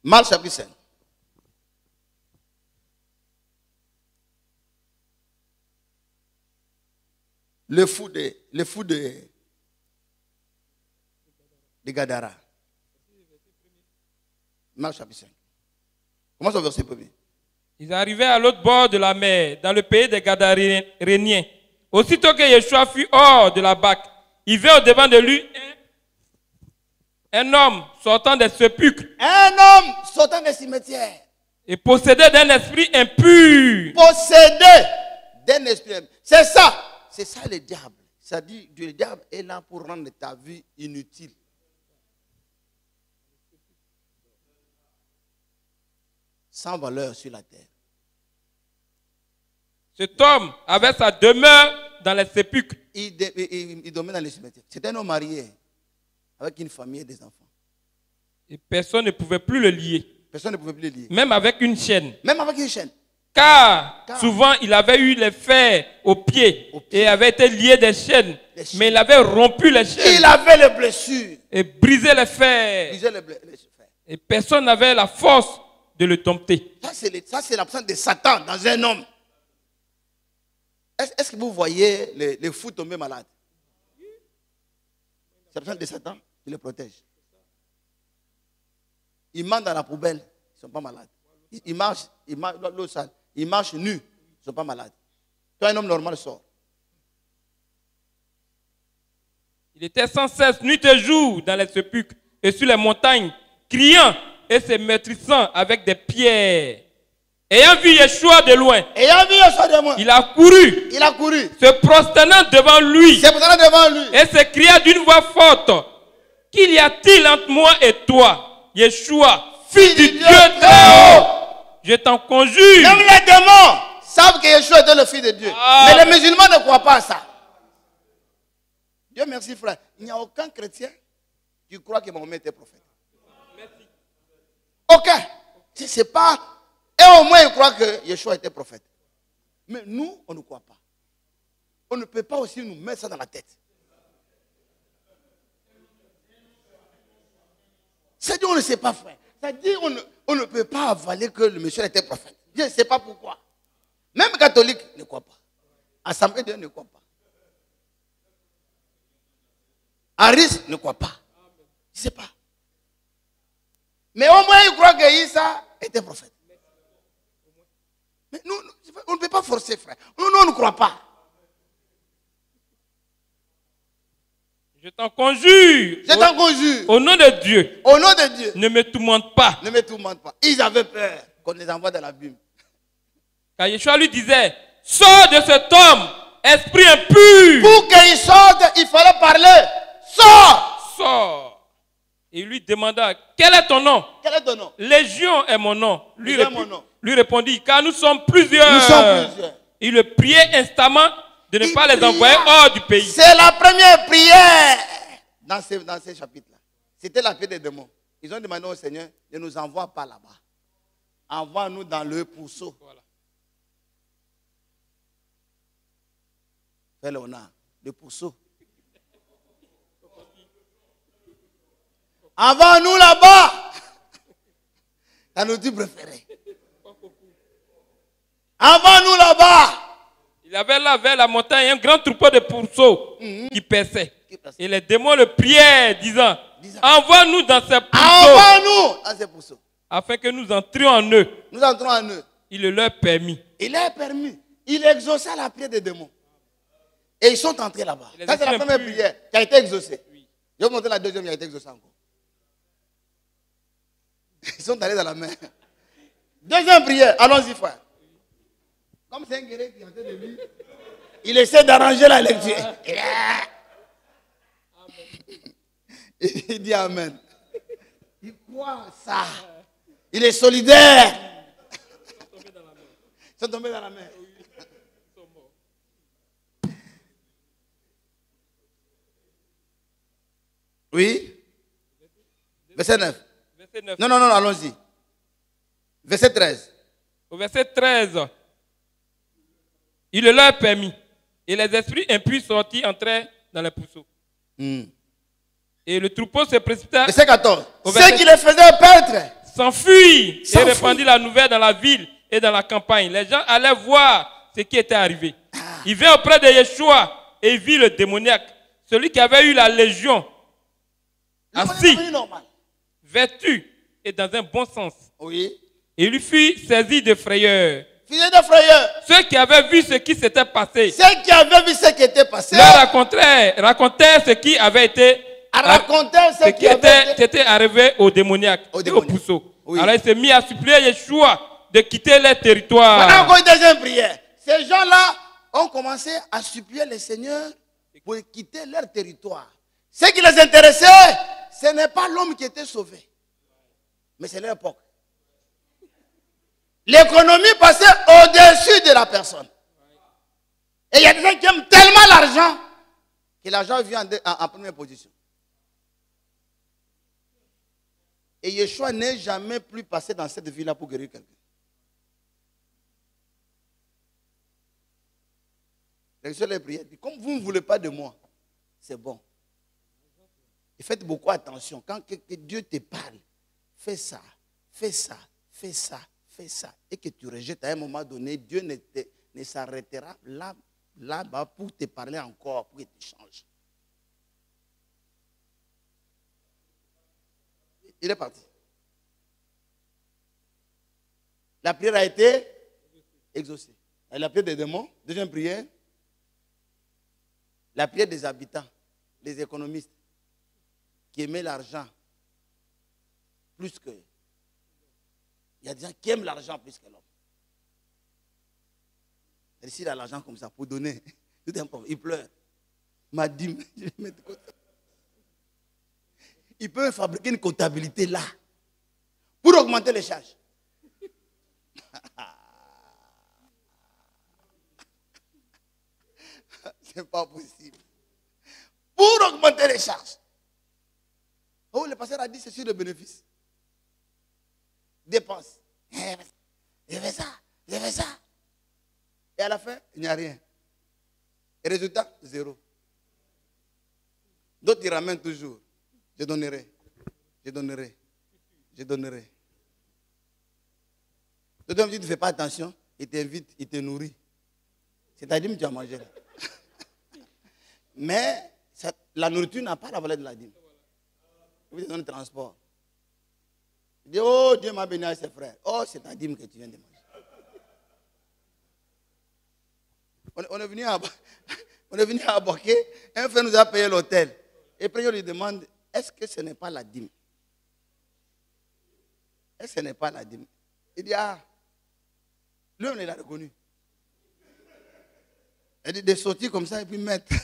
Marc chapitre 5. Le fou de Gadara. Marc chapitre 5. Commence au verset 1er. Ils arrivaient à l'autre bord de la mer, dans le pays des Gadaréniens. Aussitôt que Yeshua fut hors de la barque, il vint au-devant de lui un homme sortant des sépulcres. Un homme sortant des cimetières. Et possédé d'un esprit impur. Possédé d'un esprit impur. C'est ça. C'est ça le diable. Ça dit, le diable est là pour rendre ta vie inutile. Sans valeur sur la terre. Cet homme avait sa demeure dans les sépulcres. Il dormait dans les cimetières. C'était un homme marié avec une famille et des enfants. Et personne ne pouvait plus le lier. Personne ne pouvait plus le lier. Même avec une chaîne. Même avec une chaîne. Car souvent il avait eu les fers aux pieds et avait été lié des chaînes. Mais il avait rompu les chaînes. Il avait les blessures. Et brisé les fers. Et personne n'avait la force de le dompter. Ça, c'est l'absence de Satan dans un homme. Est-ce que vous voyez les fous tomber malades? C'est l'absence de Satan qui les protège. Ils mentent dans la poubelle, ils ne sont pas malades. Ils marchent l'eau sale. Ils marchent nus, ils ne sont pas malades. Toi, un homme normal sort. Il était sans cesse, nuit et jour, dans les sépulcres et sur les montagnes, criant et se maîtrisant avec des pierres. Ayant vu Yeshua de loin, il a couru, se prosternant devant lui, et s'écria d'une voix forte: Qu'y a-t-il entre moi et toi, Yeshua, fils du Dieu très haut? Je t'en conjure. Même les démons savent que Yeshua était le fils de Dieu. Mais les musulmans ne croient pas à ça. Dieu merci, frère. Il n'y a aucun chrétien qui croit que Mahomet était prophète. Aucun. C'est pas. Et au moins, il croit que Yeshua était prophète. Mais nous, on ne croit pas. On ne peut pas aussi nous mettre ça dans la tête. C'est-à-dire, on ne sait pas, frère. C'est-à-dire, on ne peut pas avaler que le monsieur était prophète. Je ne sais pas pourquoi. Même catholique ne croit pas. Assemblée de Dieu ne croit pas. Aris ne croit pas. Je ne sais pas. Mais au moins, il croit que Issa était prophète. Mais nous, on ne peut pas forcer, frère. Nous, on ne croit pas. Je t'en conjure. Je t'en conjure. Au nom de Dieu. Au nom de Dieu. Ne me tourmente pas. Ne me tourmente pas. Ils avaient peur qu'on les envoie dans l'abîme. Car Yeshua lui disait: Sors de cet homme, esprit impur. Pour qu'il sorte, il fallait parler. Sors. Sors. Et il lui demanda: Quel est ton nom? Quel est ton nom? Légion est mon nom. Lui répondit: Car nous sommes plusieurs. Nous sommes plusieurs. Il le priait instamment de ne pas les envoyer hors du pays. C'est la première prière dans ces chapitres-là. C'était la prière des démons. Ils ont demandé au Seigneur: ne nous envoie pas là-bas. Envoie-nous dans le pourceau. Voilà. Fais l'honneur. Le pourceau. Envoie-nous là-bas. Ta nourriture préférée. Envoie-nous là-bas. Il avait là vers la montagne un grand troupeau de pourceaux qui paissaient. Et les démons le priaient, disant: Envoie-nous dans ces pourceaux. Envoie-nous dans ces pourceaux. Afin que nous entrions en eux. Nous entrons en eux. Il le leur permit. Il leur permis. Il exauça la prière des démons. Et ils sont entrés là-bas. Ça, c'est la première prière qui a été exaucée. Oui. Je vais vous montrer la deuxième qui a été exaucée encore. Ils sont allés dans la mer. Deuxième prière. Allons-y, frère. Comme c'est un guerrier qui est en train de lire, il essaie d'arranger la lecture. Il dit Amen. Il croit à ça. Il est solidaire. Ils sont tombés dans la mer. Oui. Verset 9. Non, allons-y. Verset 13. Au verset 13, il le leur permit. Et les esprits impurs sortis entraient dans les pourceaux. Et le troupeau se précipita. Verset 14. Ceux qui les faisaient perdre s'enfuient et répandit la nouvelle dans la ville et dans la campagne. Les gens allaient voir ce qui était arrivé. Il vint auprès de Yeshua et il vit le démoniaque, celui qui avait eu la légion, assis, vêtu et dans un bon sens. Oui. Il lui fut saisi de frayeur. Fusée de frayeur. Ceux qui avaient vu ce qui s'était passé Ceux qui avaient vu ce qui était passé leur racontaient ce qui avait été racontaient ce qui était arrivé aux démoniaques et aux puceaux. Oui. Alors il s'est mis à supplier Yeshua de quitter leur territoire. Maintenant encore une deuxième prière. Ces gens-là ont commencé à supplier le Seigneur pour quitter leur territoire. Ce qui les intéressait, ce n'est pas l'homme qui était sauvé, mais c'est leur époque. L'économie passait au-dessus de la personne. Et il y a des gens qui aiment tellement l'argent que l'argent vient en première position. Et Yeshua n'est jamais plus passé dans cette ville-là pour guérir quelqu'un. Les prières, comme vous ne voulez pas de moi, c'est bon. Et faites beaucoup attention. Quand que Dieu te parle, fais ça, fais ça, fais ça, fais ça. Et que tu rejettes à un moment donné, Dieu ne s'arrêtera là-bas pour te parler encore, pour que tu changes. Il est parti. La prière a été exaucée. La prière des démons, deuxième prière. La prière des habitants, des économistes, qui aimaient l'argent plus que... Il y a des gens qui aiment l'argent plus que l'homme. Ici, il a l'argent comme ça pour donner. Il pleure. Ma dîme, je vais mettre de côté. Il peut fabriquer une comptabilité là pour augmenter les charges. C'est pas possible. Pour augmenter les charges. Oh, le pasteur a dit c'est sur le bénéfice. Dépense. Je fais ça, je fais ça. Et à la fin, il n'y a rien. Et résultat, zéro. D'autres, ils ramènent toujours. Je donnerai, je donnerai, je donnerai. D'autres, tu ne fais pas attention, il t'invite, il te nourrit. C'est-à-dire que tu as mangé là. Mais la nourriture n'a pas la valeur de la dîme. Il te donne le transport. Il dit, oh, Dieu m'a béni à ses frères. Oh, c'est ta dîme que tu viens de manger. On est venu à Boké. Un frère nous a payé l'hôtel. Et après, on lui demande, est-ce que ce n'est pas la dîme? Est-ce que ce n'est pas la dîme? Il dit, ah, lui, on l'a reconnu. Il dit, de sortir comme ça et puis mettre.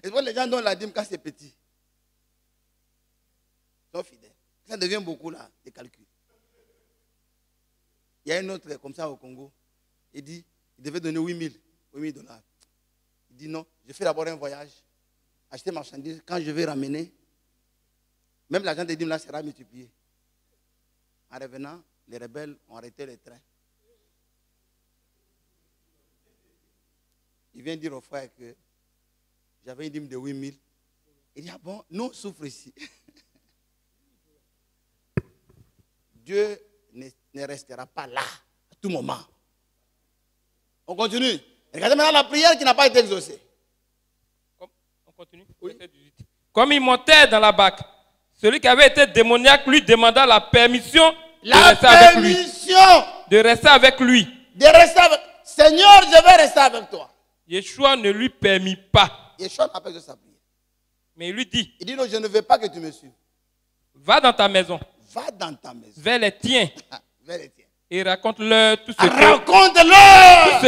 Et les gens donnent la dîme quand c'est petit. Ils sont fidèles. Ça devient beaucoup là, des calculs. Il y a un autre comme ça au Congo. Il dit, il devait donner 8 000 dollars. Il dit non, je fais d'abord un voyage, acheter marchandises. Quand je vais ramener, même l'argent des dîmes là sera multiplié. En revenant, les rebelles ont arrêté le train. Il vient dire au frère que j'avais une dîme de 8 000. Il dit, ah bon, nous on souffre ici. Dieu ne restera pas là à tout moment. On continue. Regardez maintenant la prière qui n'a pas été exaucée. On continue. Oui. Comme il montait dans la barque, celui qui avait été démoniaque lui demanda la permission de rester avec lui. Seigneur, je vais rester avec toi. Yeshua ne lui permit pas. Yeshua n'a pas exaucé sa prière. Mais il lui dit. Il dit non, je ne veux pas que tu me suives. Va dans ta maison. Va dans ta maison. Vers les tiens. Vers les tiens. Et raconte-leur tout ce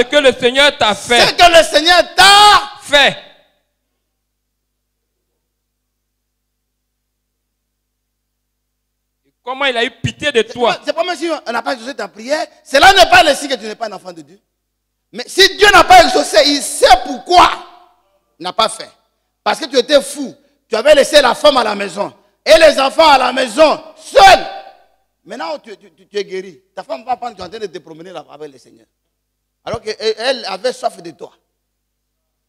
que le Seigneur t'a fait. Ce que le Seigneur t'a fait. Et comment il a eu pitié de toi. C'est pas même si on n'a pas exaucé ta prière. Cela n'est pas le signe que tu n'es pas un enfant de Dieu. Mais si Dieu n'a pas exaucé, il sait pourquoi il n'a pas fait. Parce que tu étais fou. Tu avais laissé la femme à la maison. Et les enfants à la maison, seuls. Maintenant, tu es guéri. Ta femme va prendre, tu es en train de te promener là avec le Seigneur. Alors qu'elle avait soif de toi.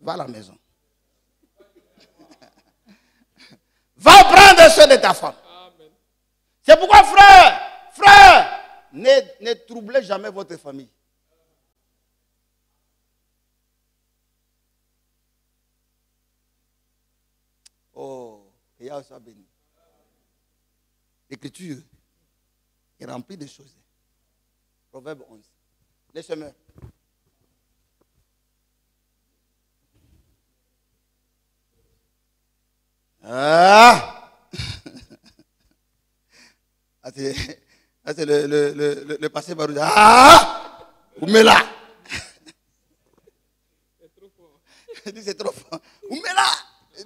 Va à la maison. Va prendre soin de ta femme. C'est pourquoi, frère, ne troublez jamais votre famille. Oh, Yahweh soit béni. L'écriture est remplie de choses. Proverbe 11. Les semeurs. Ah! C'est le passé par ah! Oumela! Il dit c'est trop fort. Oumela!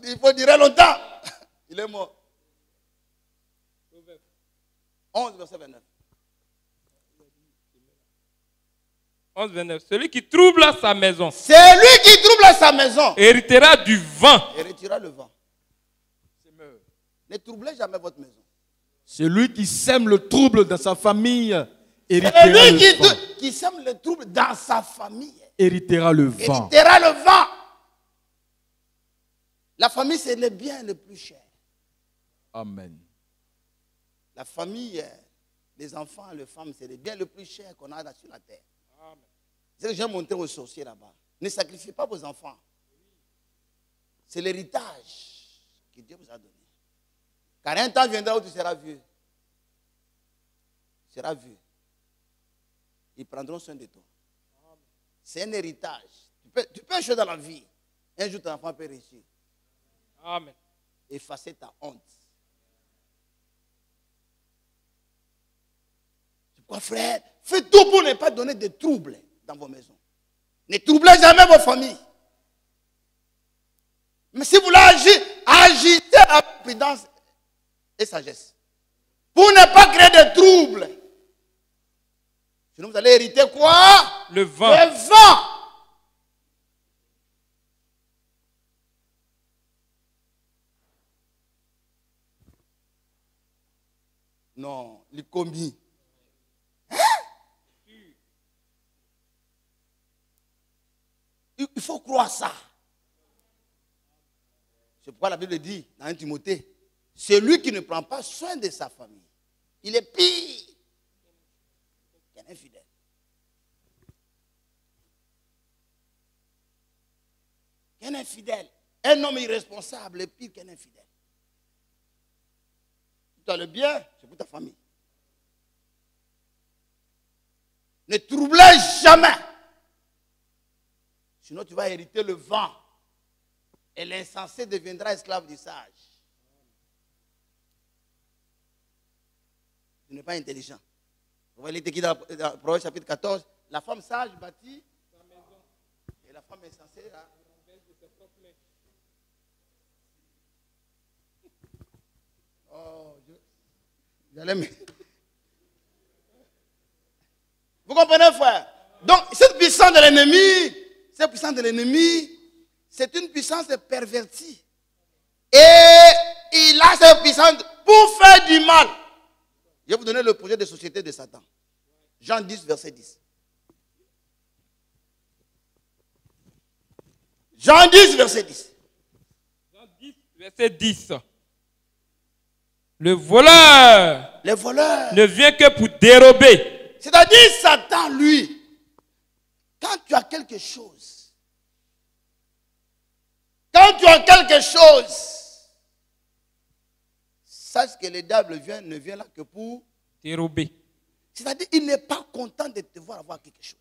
Il faut durer longtemps. Il est mort. 11, verset 29. 11, 29. Celui qui trouble sa maison. Celui qui trouble sa maison. Héritera du vent. Héritera le vent. Ne troublez jamais votre maison. Celui qui sème le trouble dans sa famille héritera le Celui vent. qui sème le trouble dans sa famille Héritera le vent. héritera le vent. La famille, c'est le bien le plus cher. Amen. La famille, les enfants, les femmes, c'est le bien le plus cher qu'on a sur la terre. C'est que j'ai montré aux sorciers là-bas. Ne sacrifiez pas vos enfants. C'est l'héritage que Dieu vous a donné. Car un temps viendra où tu seras vieux. Tu seras vieux. Ils prendront soin de toi. C'est un héritage. Tu peux échouer dans la vie. Un jour, ton enfant peut réussir. Amen. Effacer ta honte. C'est pourquoi, frère, faites tout pour ne pas donner de troubles dans vos maisons. Ne troublez jamais vos familles. Mais si vous voulez agissez avec prudence et sagesse. Pour ne pas créer de troubles. Sinon, vous allez hériter quoi? Le vent. Le vent. Non, les commis. Hein? Il faut croire ça. C'est pourquoi la Bible dit dans 1 Timothée, celui qui ne prend pas soin de sa famille, il est pire qu'un infidèle. Qu'un infidèle. Un homme irresponsable est pire qu'un infidèle. Tu as le bien, c'est pour ta famille. Ne troublez jamais. Sinon, tu vas hériter le vent. Et l'insensé deviendra esclave du sage. Tu n'es pas intelligent. Vous voyez qui dans Proverbe chapitre 14, la femme sage bâtit sa maison. Et la femme insensée a oh, vous comprenez, frère? Donc, cette puissance de l'ennemi, c'est une puissance pervertie. Et il a cette puissance pour faire du mal. Je vais vous donner le projet de société de Satan. Jean 10, verset 10. Jean 10, verset 10. Jean 10, verset 10. Le voleur ne vient que pour dérober. C'est-à-dire, Satan, lui, quand tu as quelque chose, sache que le diable ne vient là que pour dérober. C'est-à-dire, il n'est pas content de te voir avoir quelque chose.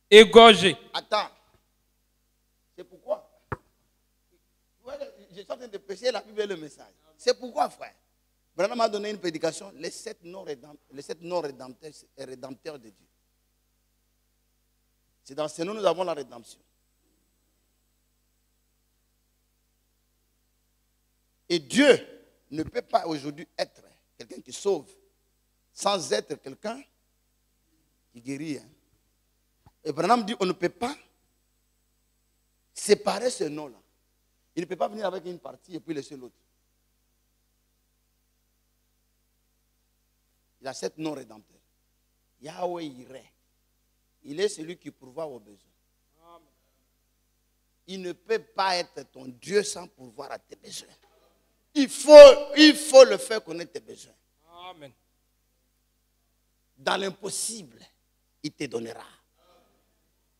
Égorger. Attends. C'est pourquoi. Je suis en train de prêcher la Bible et le message. C'est pourquoi, frère. Branham m'a donné une prédication, les sept noms rédempteurs de Dieu. C'est dans ces noms que nous avons la rédemption. Et Dieu ne peut pas aujourd'hui être quelqu'un qui sauve sans être quelqu'un qui guérit. Et Branham dit on ne peut pas séparer ce nom-là. Il ne peut pas venir avec une partie et puis laisser l'autre. Il a 7 noms rédempteurs. Yahweh Yireh. Il est celui qui pourvoit aux besoins. Il ne peut pas être ton Dieu sans pourvoir à tes besoins. Il faut le faire connaître tes besoins. Amen. Dans l'impossible, il te donnera.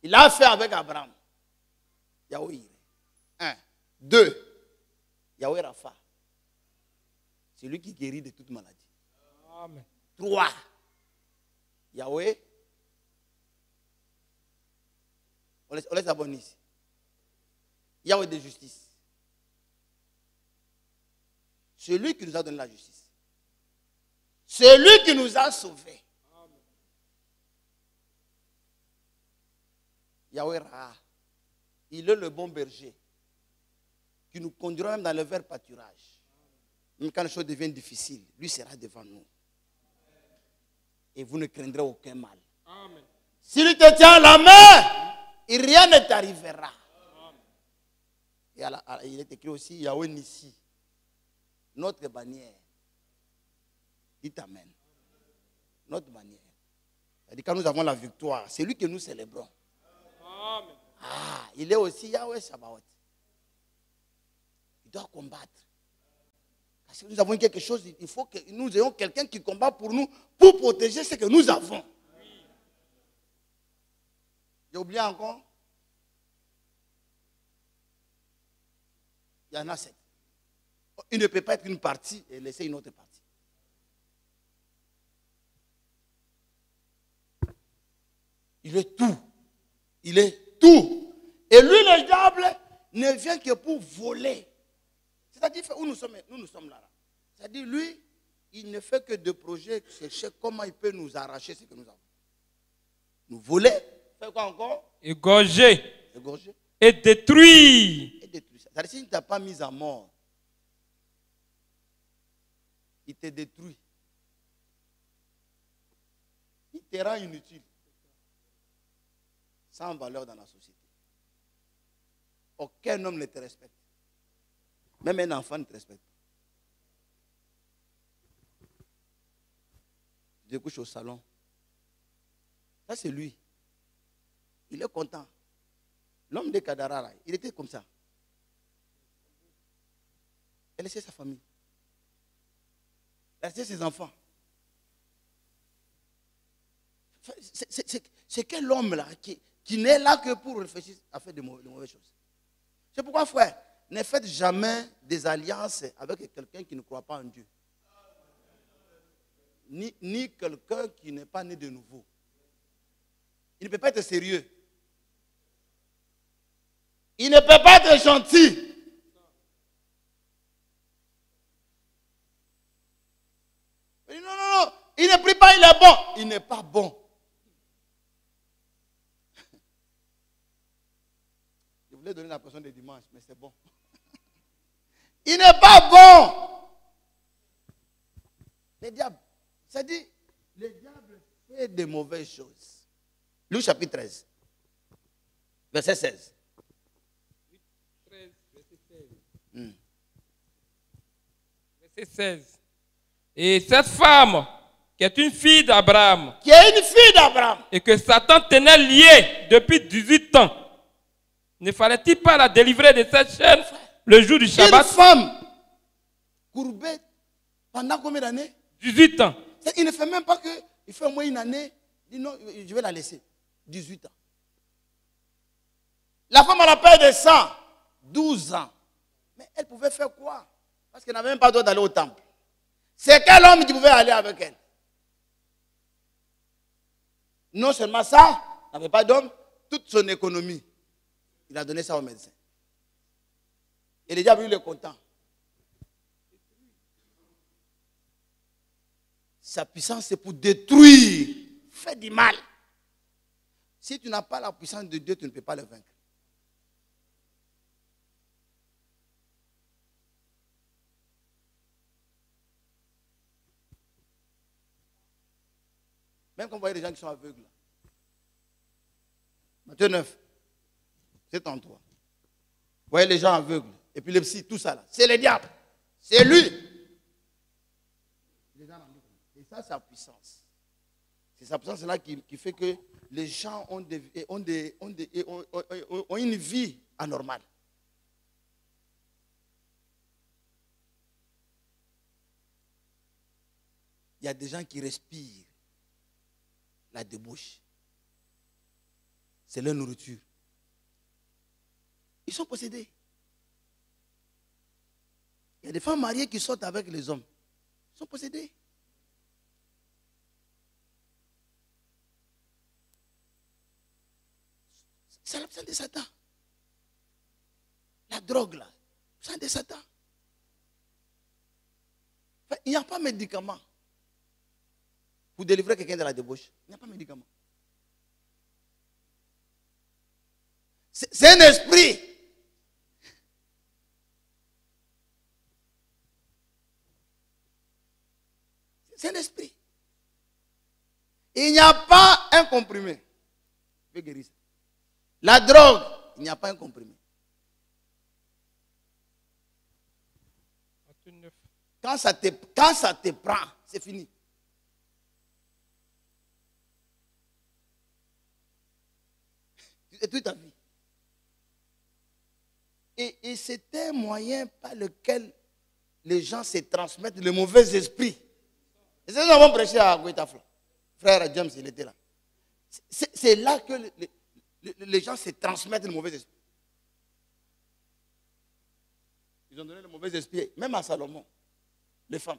Il a fait avec Abraham. Yahweh Yireh. 1. 2. Yahweh Rapha. C'est lui qui guérit de toute maladie. Amen. 3. Yahweh. On laisse abonner ici. Yahweh de justice. Celui qui nous a donné la justice. Celui qui nous a sauvés. Yahweh Ra. Il est le bon berger qui nous conduira même dans le vert pâturage. Même quand les choses deviennent difficiles, lui sera devant nous. Et vous ne craindrez aucun mal. Amen. S'il te tient la main, et rien ne t'arrivera. Et il est écrit aussi Yahweh Nissi, notre bannière. Dites Amen. Notre bannière. C'est-à-dire quand nous avons la victoire, c'est lui que nous célébrons. Amen. Ah, il est aussi Yahweh Sabaoth. Il doit combattre. Parce que nous avons quelque chose, il faut que nous ayons quelqu'un qui combat pour nous, pour protéger ce que nous avons. J'ai oublié encore. Il y en a 7. Il ne peut pas être une partie et laisser une autre partie. Il est tout. Il est tout. Et lui, le diable, ne vient que pour voler. C'est-à-dire, où nous sommes là. C'est-à-dire, lui, il ne fait que de projets, chercher comment il peut nous arracher ce que nous avons. Nous voler, faire quoi encore? Égorger. Égorger. Et détruire. Et détruire. C'est-à-dire, s'il ne t'a pas mis à mort, il te détruit. Il te rend inutile. Sans valeur dans la société. Aucun homme ne te respecte. Même un enfant ne te respecte. Tu te couches au salon. Ça, c'est lui. Il est content. L'homme de Kadara, là, il était comme ça. Il a laissé sa famille. Il a laissé ses enfants. C'est quel homme là qui n'est là que pour réfléchir à faire de mauvaises choses. C'est pourquoi, frère, ne faites jamais des alliances avec quelqu'un qui ne croit pas en Dieu. Ni quelqu'un qui n'est pas né de nouveau. Il ne peut pas être sérieux. Il ne peut pas être gentil. Il dit, non, il ne prie pas, il est bon. Il n'est pas bon. Je voulais donner la personne de dimanche, mais c'est bon. Il n'est pas bon. Le diable, c'est-à-dire, le diable fait de mauvaises choses. Luc chapitre 13, verset 16. 13, verset 16. Verset 16. Et cette femme, qui est une fille d'Abraham, Qui est une fille d'Abraham. et que Satan tenait liée depuis 18 ans, ne fallait-il pas la délivrer de cette chaîne le jour du Une Shabbat? femme courbée pendant combien d'années? 18 ans. Il ne fait même pas que, il fait au moins une année, il dit non, je vais la laisser. 18 ans. La femme a la paix de sang, 12 ans. Mais elle pouvait faire quoi? Parce qu'elle n'avait même pas le droit d'aller au temple. C'est quel homme qui pouvait aller avec elle? Non seulement ça, il n'avait pas d'homme, toute son économie, il a donné ça au médecin. Et le diable, il est content. Sa puissance, c'est pour détruire, faire du mal. Si tu n'as pas la puissance de Dieu, tu ne peux pas le vaincre. Même quand vous voyez des gens qui sont aveugles. Matthieu 9, c'est 33. Vous voyez les gens aveugles, épilepsie, tout ça là. C'est le diable. C'est lui. Et ça, c'est sa puissance. C'est sa puissance là qui fait que les gens ont une vie anormale. Il y a des gens qui respirent la débauche. C'est leur nourriture. Ils sont possédés. Il y a des femmes mariées qui sortent avec les hommes. Ils sont possédés. C'est la puissance de Satan. La drogue, là. La puissance de Satan. Enfin, il n'y a pas de médicament pour délivrer quelqu'un de la débauche. Il n'y a pas de médicament. C'est un esprit. C'est un esprit. Il n'y a pas un comprimé. Je vais guérir ça. La drogue, il n'y a pas un comprimé. Quand ça te prend, c'est fini. C'est toute ta vie. Et c'est un moyen par lequel les gens se transmettent le mauvais esprit. Et c'est ce que nous avons prêché à Goïtafla. Frère James, il était là. C'est là que les gens se transmettent le mauvais esprit. Ils ont donné le mauvais esprit, même à Salomon, les femmes.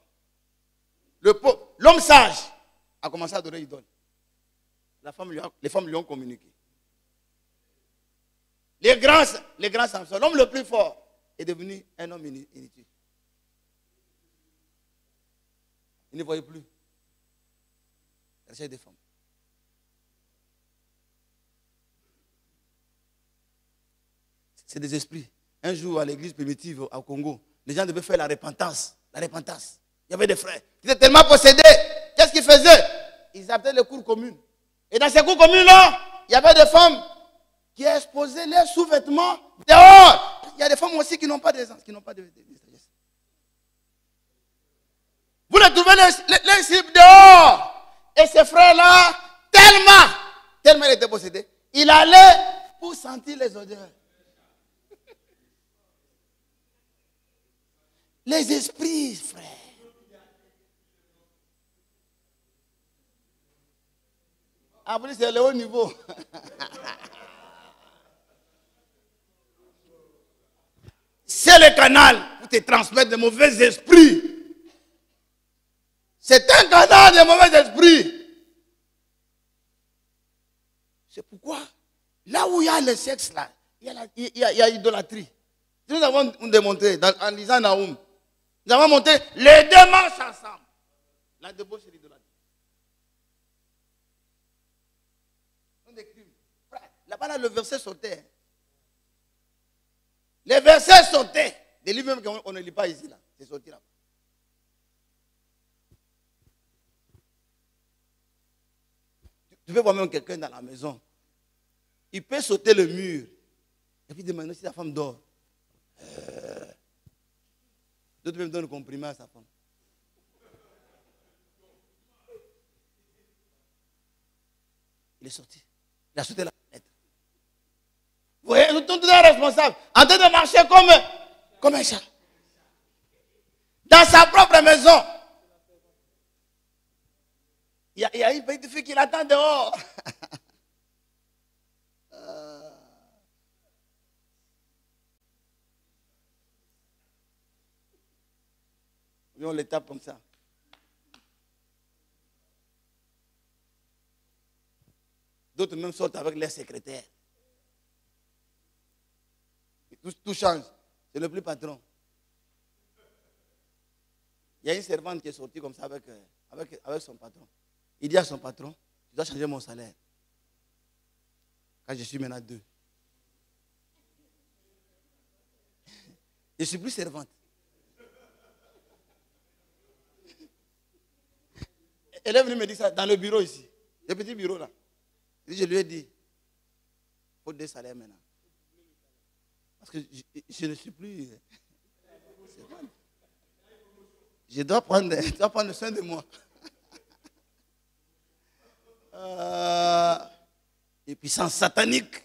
L'homme sage a commencé à donner idole. Les femmes lui ont communiqué. Les grands Samson, l'homme le plus fort est devenu un homme inutile. Il ne voyait plus. Il recherche des femmes. C'est des esprits. Un jour, à l'église primitive au Congo, les gens devaient faire la repentance. La repentance. Il y avait des frères qui étaient tellement possédés. Qu'est-ce qu'ils faisaient? Ils appelaient les cours communes. Et dans ces cours communes-là, il y avait des femmes qui exposaient leurs sous-vêtements dehors. Il y a des femmes aussi qui n'ont pas d'aisance, qui n'ont pas de sagesse. Vous les trouvez les cibles dehors. Et ces frères-là, tellement ils étaient possédés, il allait pour sentir les odeurs. Les esprits, frère. Après, c'est le haut niveau. C'est le canal pour te transmettre de mauvais esprits. C'est un canal de mauvais esprits. C'est pourquoi, là où il y a le sexe, là, il y a l'idolâtrie. Nous avons démontré, en lisant Naoum, nous avons montré les deux marchent ensemble. La débauche et l'idolâtrie. Là-bas, le verset sautait. Les versets sautaient. Des livres même qu'on ne lit pas ici, là. C'est sorti là. Tu peux voir même quelqu'un dans la maison. Il peut sauter le mur. Et puis demander si la femme dort. D'autres même donnent le comprimé à sa femme. Il est sorti. Il a sauté la fenêtre. Vous voyez, tout est responsable. En train de marcher comme un chat. Dans sa propre maison. Il y a une petite fille qui l'attend dehors. Et on les tape comme ça. D'autres même sortent avec leurs secrétaires. Tout change. C'est le plus patron. Il y a une servante qui est sortie comme ça avec son patron. Il dit à son patron, tu dois changer mon salaire. Quand je suis maintenant 2. Je ne suis plus servante. Elle est venue me dire ça dans le bureau ici. Le petit bureau là. Je lui ai dit, il faut 2 salaires maintenant. Parce que je ne suis plus servante. Je dois prendre soin de moi. Et puissance satanique.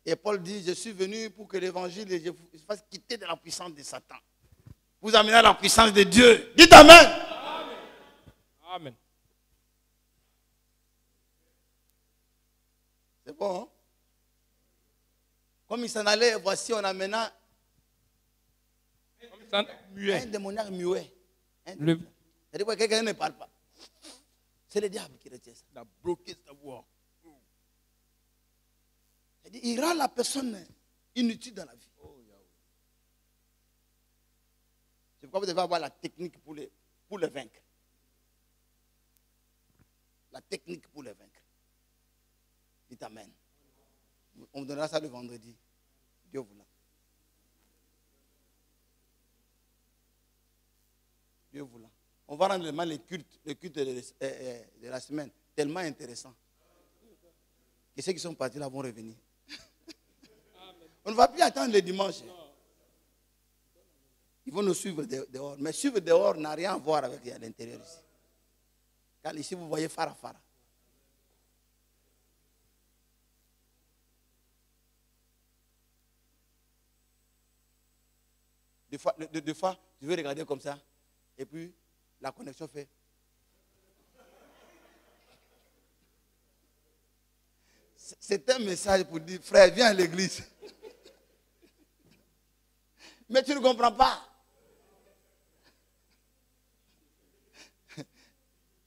Et Paul dit, je suis venu pour que l'évangile se fasse quitter de la puissance de Satan. Vous amenez à la puissance de Dieu. Dites Amen. Amen. Amen. C'est bon, hein? Comme il s'en allait, voici, on amena un démoniaque muet. C'est-à-dire que quelqu'un ne parle pas. C'est le diable qui retient ça. Il rend la personne inutile dans la vie. C'est pourquoi vous devez avoir la technique pour le vaincre. La technique pour le vaincre. Dites amen. On vous donnera ça le vendredi. Dieu voulant. Dieu voulant. On va rendre le culte de la semaine tellement intéressant que ceux qui sont partis là vont revenir. On ne va plus attendre le dimanche. Ils vont nous suivre dehors. Mais suivre dehors n'a rien à voir avec l'intérieur ici. Car ici, vous voyez Fara. Des fois, tu veux regarder comme ça, et puis la connexion fait. C'est un message pour dire, frère, viens à l'église. Mais tu ne comprends pas.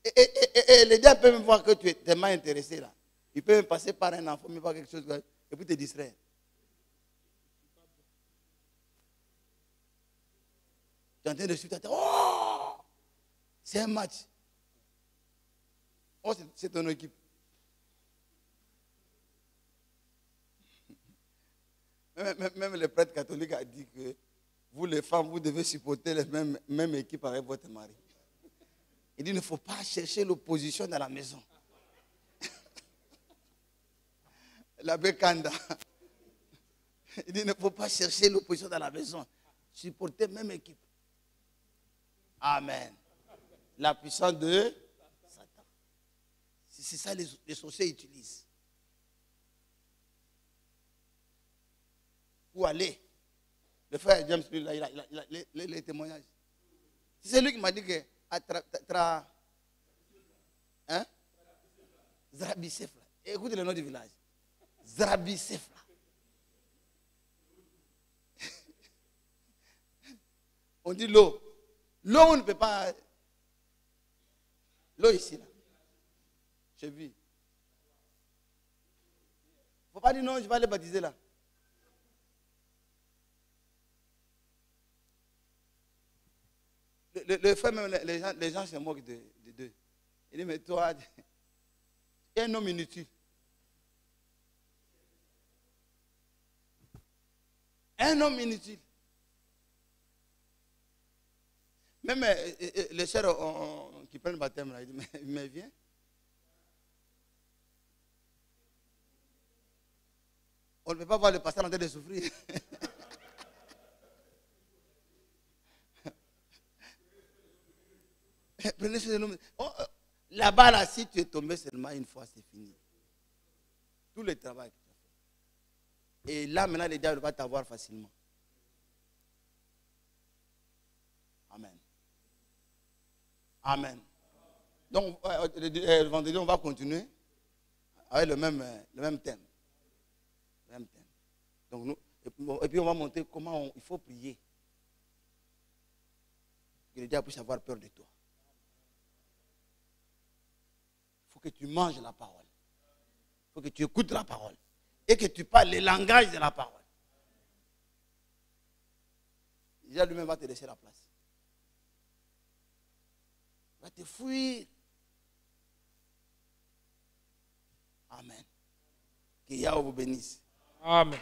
Et les gars peuvent même voir que tu es tellement intéressé là. Ils peuvent passer par un enfant, mais voir quelque chose, et puis te distraire. Tu es en train de suivre ta tête. Oh! C'est un match. Oh, c'est ton équipe. Même le prêtre catholique a dit que vous, les femmes, vous devez supporter la même équipe avec votre mari. Il dit, il ne faut pas chercher l'opposition dans la maison. L'abbé Kanda. Il dit, il ne faut pas chercher l'opposition dans la maison. Supporter la même équipe. Amen. La puissance de Satan. C'est ça que les sorciers utilisent. Pour aller. Le frère James, il a les témoignages. C'est lui qui m'a dit que Zrabicefla. Écoutez le nom du village. Zrabicefla. On dit l'eau. L'eau, on ne peut pas. L'eau ici, là. J'ai vu. Il ne faut pas dire non, je vais aller baptiser là. Le frère, même les gens se moquent de deux. Il dit, mais toi, tu es un homme inutile. Un homme inutile. Même les chers qui prennent le baptême, là, il dit, mais viens. On ne peut pas voir le pasteur en train de souffrir. Prenez ce nom. Là-bas, là, si tu es tombé seulement une fois, c'est fini. Tout le travail que tu as fait. Et là, maintenant, le diable va t'avoir facilement. Amen. Amen. Donc, le vendredi, on va continuer avec le même thème. Le même thème. Donc, et puis, on va montrer comment il faut prier. Que le diable puisse avoir peur de toi. Il faut que tu manges la parole. Il faut que tu écoutes la parole. Et que tu parles le langage de la parole. Il lui-même va te laisser la place. Il va te fuir. Amen. Que Yahweh vous bénisse. Amen.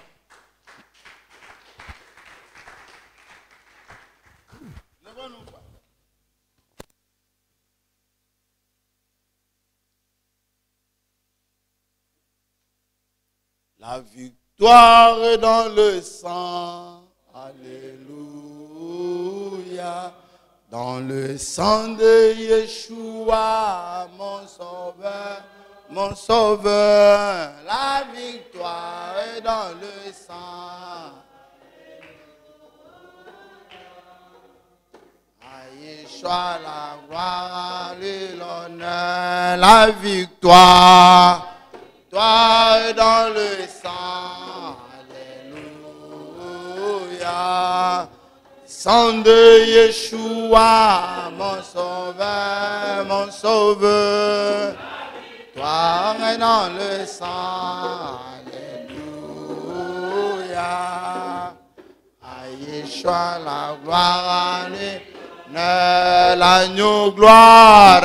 Levons-nous. La victoire est dans le sang. Alléluia. Dans le sang de Yeshua, mon sauveur, mon sauveur. La victoire est dans le sang. À Yeshua la gloire et l'honneur, la victoire. Toi est dans le sang, alléluia. Sang de Yeshua, mon sauveur, mon sauveur. Toi est dans le sang, alléluia. Alléluia. À Yeshua la gloire, l'agneau gloire,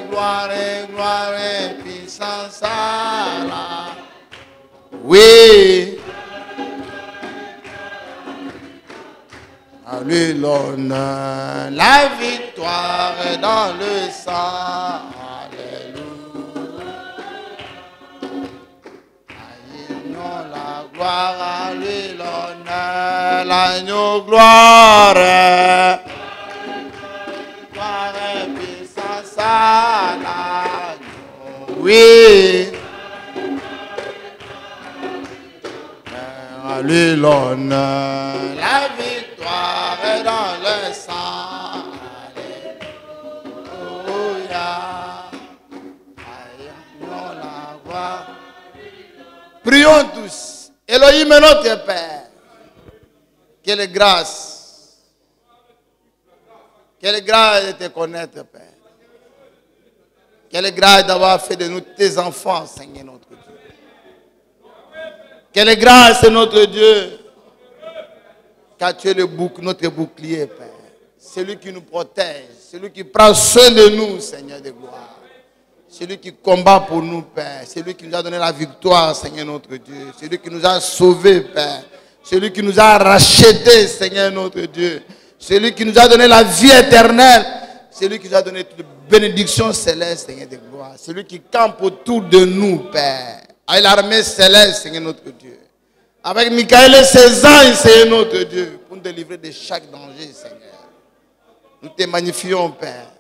gloire, gloire, puissance à la. Oui. À lui l'honneur, la victoire dans le sang. La gloire à lui, l'honneur, l'agneau, gloire, gloire et puissance à l'agneau, oui. À lui l'honneur, la victoire est dans le sang, alléluia, la gloire. Prions tous. Elohim est notre Père. Quelle grâce. Quelle grâce de te connaître, Père. Quelle grâce d'avoir fait de nous tes enfants, Seigneur notre Dieu. Quelle grâce, notre Dieu. Car tu es notre bouclier, Père. Celui qui nous protège. Celui qui prend soin de nous, Seigneur de gloire. Celui qui combat pour nous, Père. Celui qui nous a donné la victoire, Seigneur notre Dieu. Celui qui nous a sauvés, Père. Celui qui nous a rachetés, Seigneur notre Dieu. Celui qui nous a donné la vie éternelle. Celui qui nous a donné toute bénédiction céleste, Seigneur de gloire. Celui qui campe autour de nous, Père. Avec l'armée céleste, Seigneur notre Dieu. Avec Michael et ses anges, Seigneur notre Dieu. Pour nous délivrer de chaque danger, Seigneur. Nous te magnifions, Père.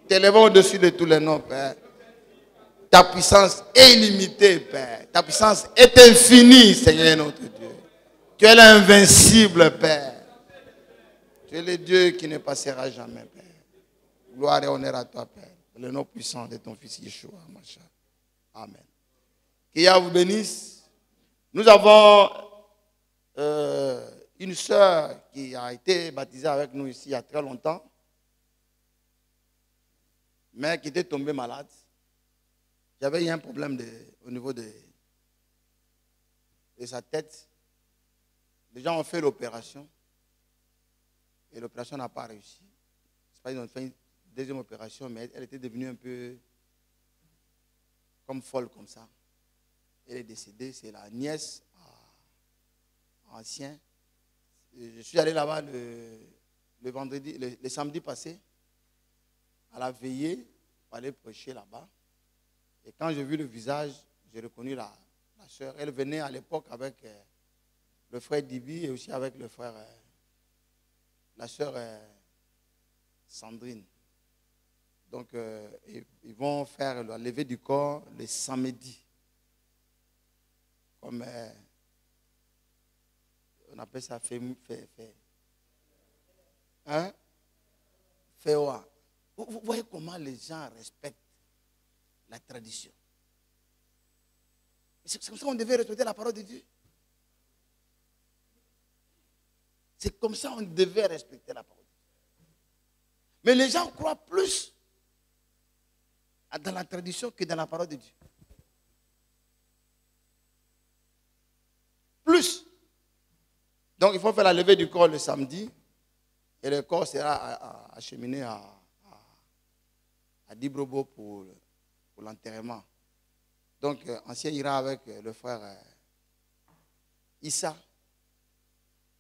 T'élevons au-dessus de tous les noms, Père. Ta puissance est illimitée, Père. Ta puissance est infinie, Seigneur notre Dieu. Tu es l'invincible, Père. Tu es le Dieu qui ne passera jamais, Père. Gloire et honneur à toi, Père. Le nom puissant de ton Fils Yeshua. Amen. Que Yahweh vous bénisse. Nous avons une sœur qui a été baptisée avec nous ici il y a très longtemps, mais qui était tombée malade. Il y avait eu un problème au niveau de sa tête. Les gens ont fait l'opération et l'opération n'a pas réussi. C'est pas qu'ils ont fait une deuxième opération, mais elle était devenue un peu comme folle comme ça. Elle est décédée, c'est la nièce ancienne. Je suis allé là-bas le samedi passé à la veillée pour aller prêcher là-bas. Et quand j'ai vu le visage, j'ai reconnu la sœur. Elle venait à l'époque avec le frère Dibi et aussi avec le frère, la sœur Sandrine. Donc, ils vont faire la levée du corps le samedi. Comme on appelle ça Féoa. Vous voyez comment les gens respectent la tradition. C'est comme ça qu'on devait respecter la parole de Dieu. C'est comme ça qu'on devait respecter la parole de Dieu. Mais les gens croient plus dans la tradition que dans la parole de Dieu. Plus. Donc il faut faire la levée du corps le samedi et le corps sera acheminé à Dibrobo pour l'enterrement. Donc, ancien ira avec le frère Issa.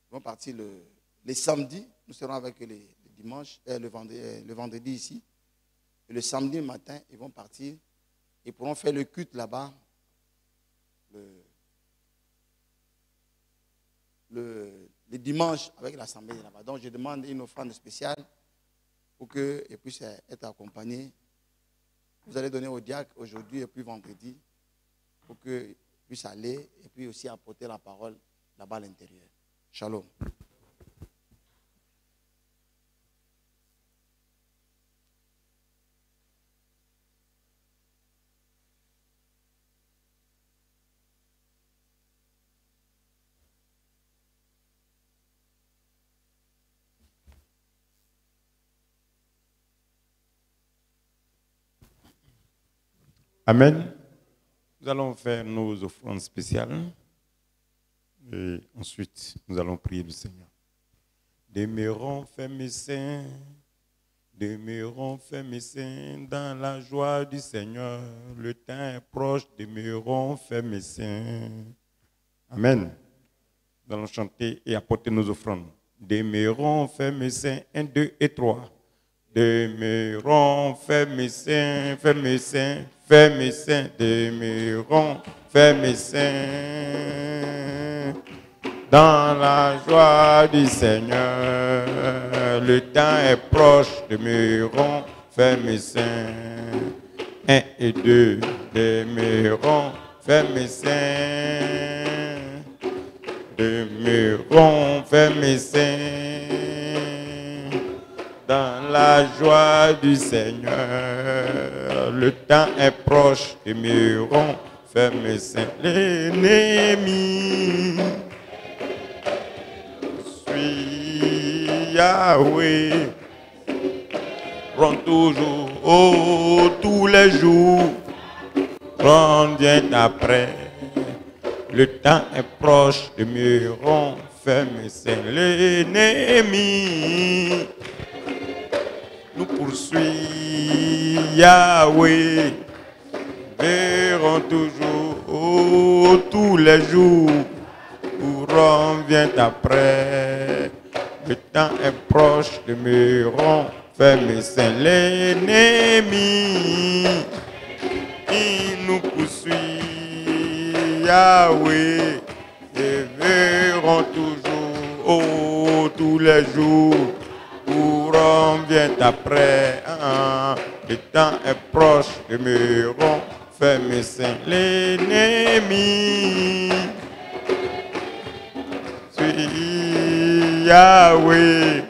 Ils vont partir le samedi. Nous serons avec le vendredi ici. Et le samedi matin, ils vont partir. Ils pourront faire le culte là-bas. Le dimanche avec l'assemblée là-bas. Donc, je demande une offrande spéciale pour qu'ils puissent être accompagnés. Vous allez donner au diacre aujourd'hui et puis vendredi pour qu'ils puissent aller et puis aussi apporter la parole là-bas à l'intérieur. Shalom. Amen. Nous allons faire nos offrandes spéciales. Et ensuite, nous allons prier le Seigneur. Demeurons fermes et saints, demeurons fermes et saints dans la joie du Seigneur. Le temps est proche, demeurons fermes et saints. Amen. Nous allons chanter et apporter nos offrandes. Demeurons fermes et saints, 1, 2 et 3. Demeurons fermes et saints, fermes et saints, fermes et saints, demeurons fermes et saints. Dans la joie du Seigneur, le temps est proche, demeurons fermes et saints. 1 et 2, demeurons fermes et saints. Demeurons fermes et saints. Dans la joie du Seigneur, le temps est proche, demeurons fermes et saints. L'ennemi Yahweh, rend toujours, oh, tous les jours, rend bien après. Le temps est proche, demeurons fermes et saints. L'ennemi nous poursuit, Yahweh, verrons toujours, oh, tous les jours, où rend bien après. Le temps est proche, demeurons fermes et saints. L'ennemi, il nous poursuit, Yahweh, et verrons toujours, oh, tous les jours, où on vient après. Le temps est proche, demeurons fermes et saints. L'ennemi suit Yahweh,